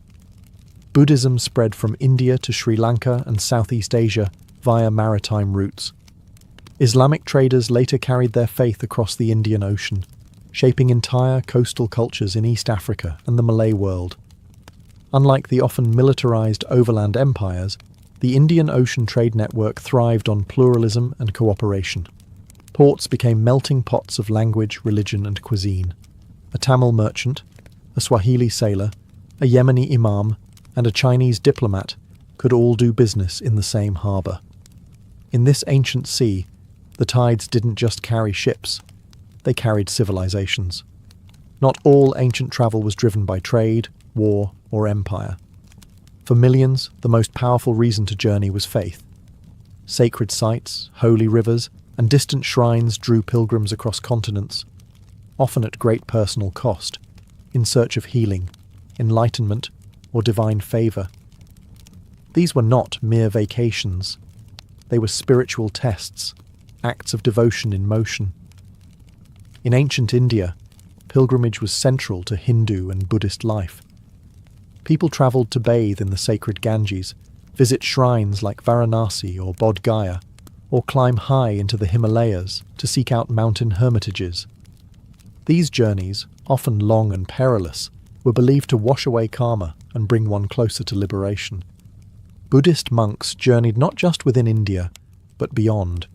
Buddhism spread from India to Sri Lanka and Southeast Asia via maritime routes. Islamic traders later carried their faith across the Indian Ocean, shaping entire coastal cultures in East Africa and the Malay world. Unlike the often militarized overland empires, the Indian Ocean trade network thrived on pluralism and cooperation. Ports became melting pots of language, religion, and cuisine. A Tamil merchant, a Swahili sailor, a Yemeni imam, and a Chinese diplomat could all do business in the same harbour. In this ancient sea, the tides didn't just carry ships, they carried civilizations. Not all ancient travel was driven by trade, war, or empire. For millions, the most powerful reason to journey was faith. Sacred sites, holy rivers, and distant shrines drew pilgrims across continents, often at great personal cost, in search of healing, enlightenment, or divine favour. These were not mere vacations. They were spiritual tests, acts of devotion in motion. In ancient India, pilgrimage was central to Hindu and Buddhist life. People travelled to bathe in the sacred Ganges, visit shrines like Varanasi or Bodh Gaya, or climb high into the Himalayas to seek out mountain hermitages. These journeys, often long and perilous, were believed to wash away karma and bring one closer to liberation. Buddhist monks journeyed not just within India, but beyond,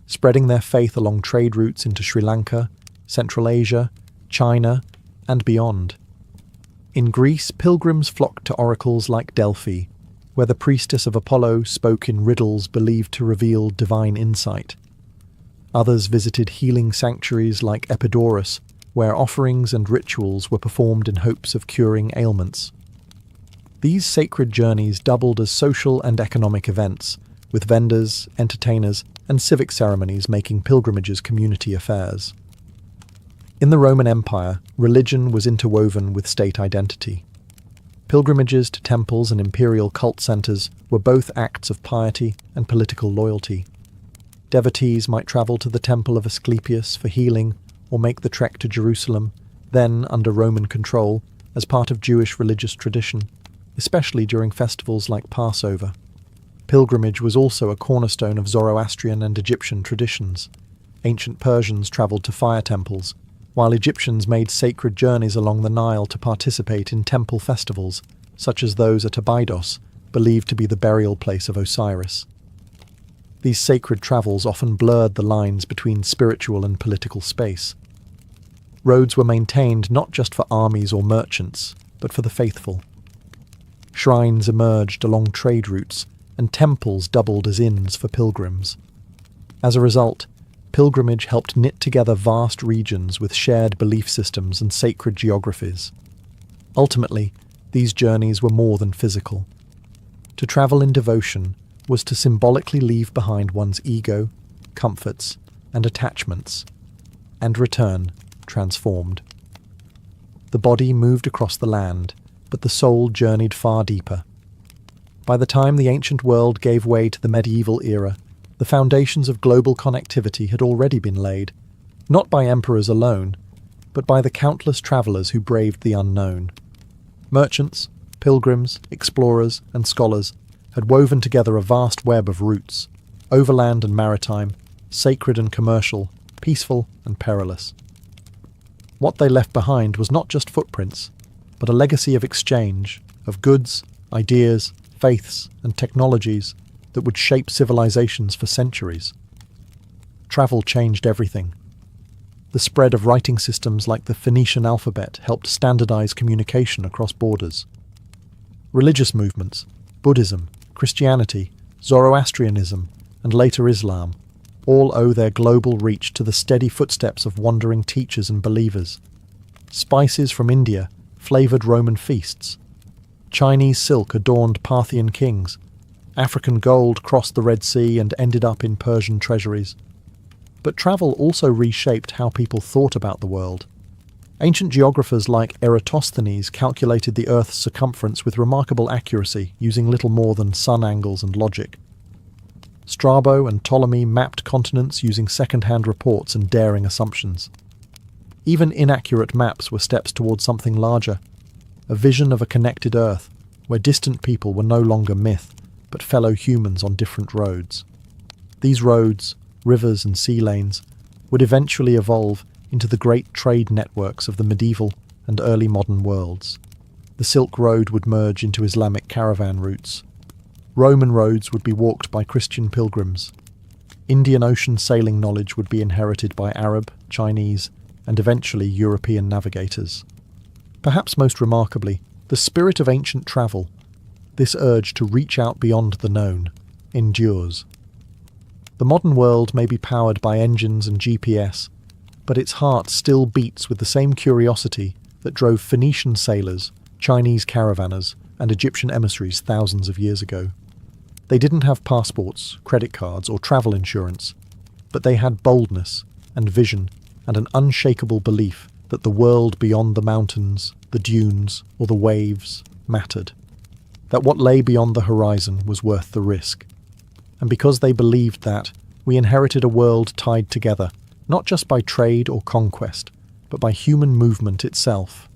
spreading their faith along trade routes into Sri Lanka, Central Asia, China, and beyond. In Greece, pilgrims flocked to oracles like Delphi, where the priestess of Apollo spoke in riddles believed to reveal divine insight. Others visited healing sanctuaries like Epidaurus, where offerings and rituals were performed in hopes of curing ailments. These sacred journeys doubled as social and economic events, with vendors, entertainers, and civic ceremonies making pilgrimages community affairs. In the Roman Empire, religion was interwoven with state identity. Pilgrimages to temples and imperial cult centres were both acts of piety and political loyalty. Devotees might travel to the temple of Asclepius for healing or make the trek to Jerusalem, then under Roman control, as part of Jewish religious tradition, especially during festivals like Passover. Pilgrimage was also a cornerstone of Zoroastrian and Egyptian traditions. Ancient Persians travelled to fire temples, while Egyptians made sacred journeys along the Nile to participate in temple festivals, such as those at Abydos, believed to be the burial place of Osiris. These sacred travels often blurred the lines between spiritual and political space. Roads were maintained not just for armies or merchants, but for the faithful. Shrines emerged along trade routes, and temples doubled as inns for pilgrims. As a result, pilgrimage helped knit together vast regions with shared belief systems and sacred geographies. Ultimately, these journeys were more than physical. To travel in devotion was to symbolically leave behind one's ego, comforts, and attachments, and return transformed. The body moved across the land, but the soul journeyed far deeper. By the time the ancient world gave way to the medieval era, the foundations of global connectivity had already been laid, not by emperors alone, but by the countless travellers who braved the unknown. Merchants, pilgrims, explorers, and scholars had woven together a vast web of routes, overland and maritime, sacred and commercial, peaceful and perilous. What they left behind was not just footprints, but a legacy of exchange, of goods, ideas, faiths, and technologies that would shape civilizations for centuries. Travel changed everything. The spread of writing systems like the Phoenician alphabet helped standardize communication across borders. Religious movements, Buddhism, Christianity, Zoroastrianism, and later Islam, all owe their global reach to the steady footsteps of wandering teachers and believers. Spices from India flavoured Roman feasts. Chinese silk adorned Parthian kings. African gold crossed the Red Sea and ended up in Persian treasuries. But travel also reshaped how people thought about the world. Ancient geographers like Eratosthenes calculated the Earth's circumference with remarkable accuracy, using little more than sun angles and logic. Strabo and Ptolemy mapped continents using second-hand reports and daring assumptions. Even inaccurate maps were steps towards something larger, a vision of a connected Earth, where distant people were no longer myth, but fellow humans on different roads. These roads, rivers and sea lanes, would eventually evolve into the great trade networks of the medieval and early modern worlds. The Silk Road would merge into Islamic caravan routes. Roman roads would be walked by Christian pilgrims. Indian Ocean sailing knowledge would be inherited by Arab, Chinese, and eventually European navigators. Perhaps most remarkably, the spirit of ancient travel, this urge to reach out beyond the known, endures. The modern world may be powered by engines and GPS, but its heart still beats with the same curiosity that drove Phoenician sailors, Chinese caravanners, and Egyptian emissaries thousands of years ago. They didn't have passports, credit cards, or travel insurance, but they had boldness and vision and an unshakable belief that the world beyond the mountains, the dunes, or the waves mattered, that what lay beyond the horizon was worth the risk. And because they believed that, we inherited a world tied together, not just by trade or conquest, but by human movement itself.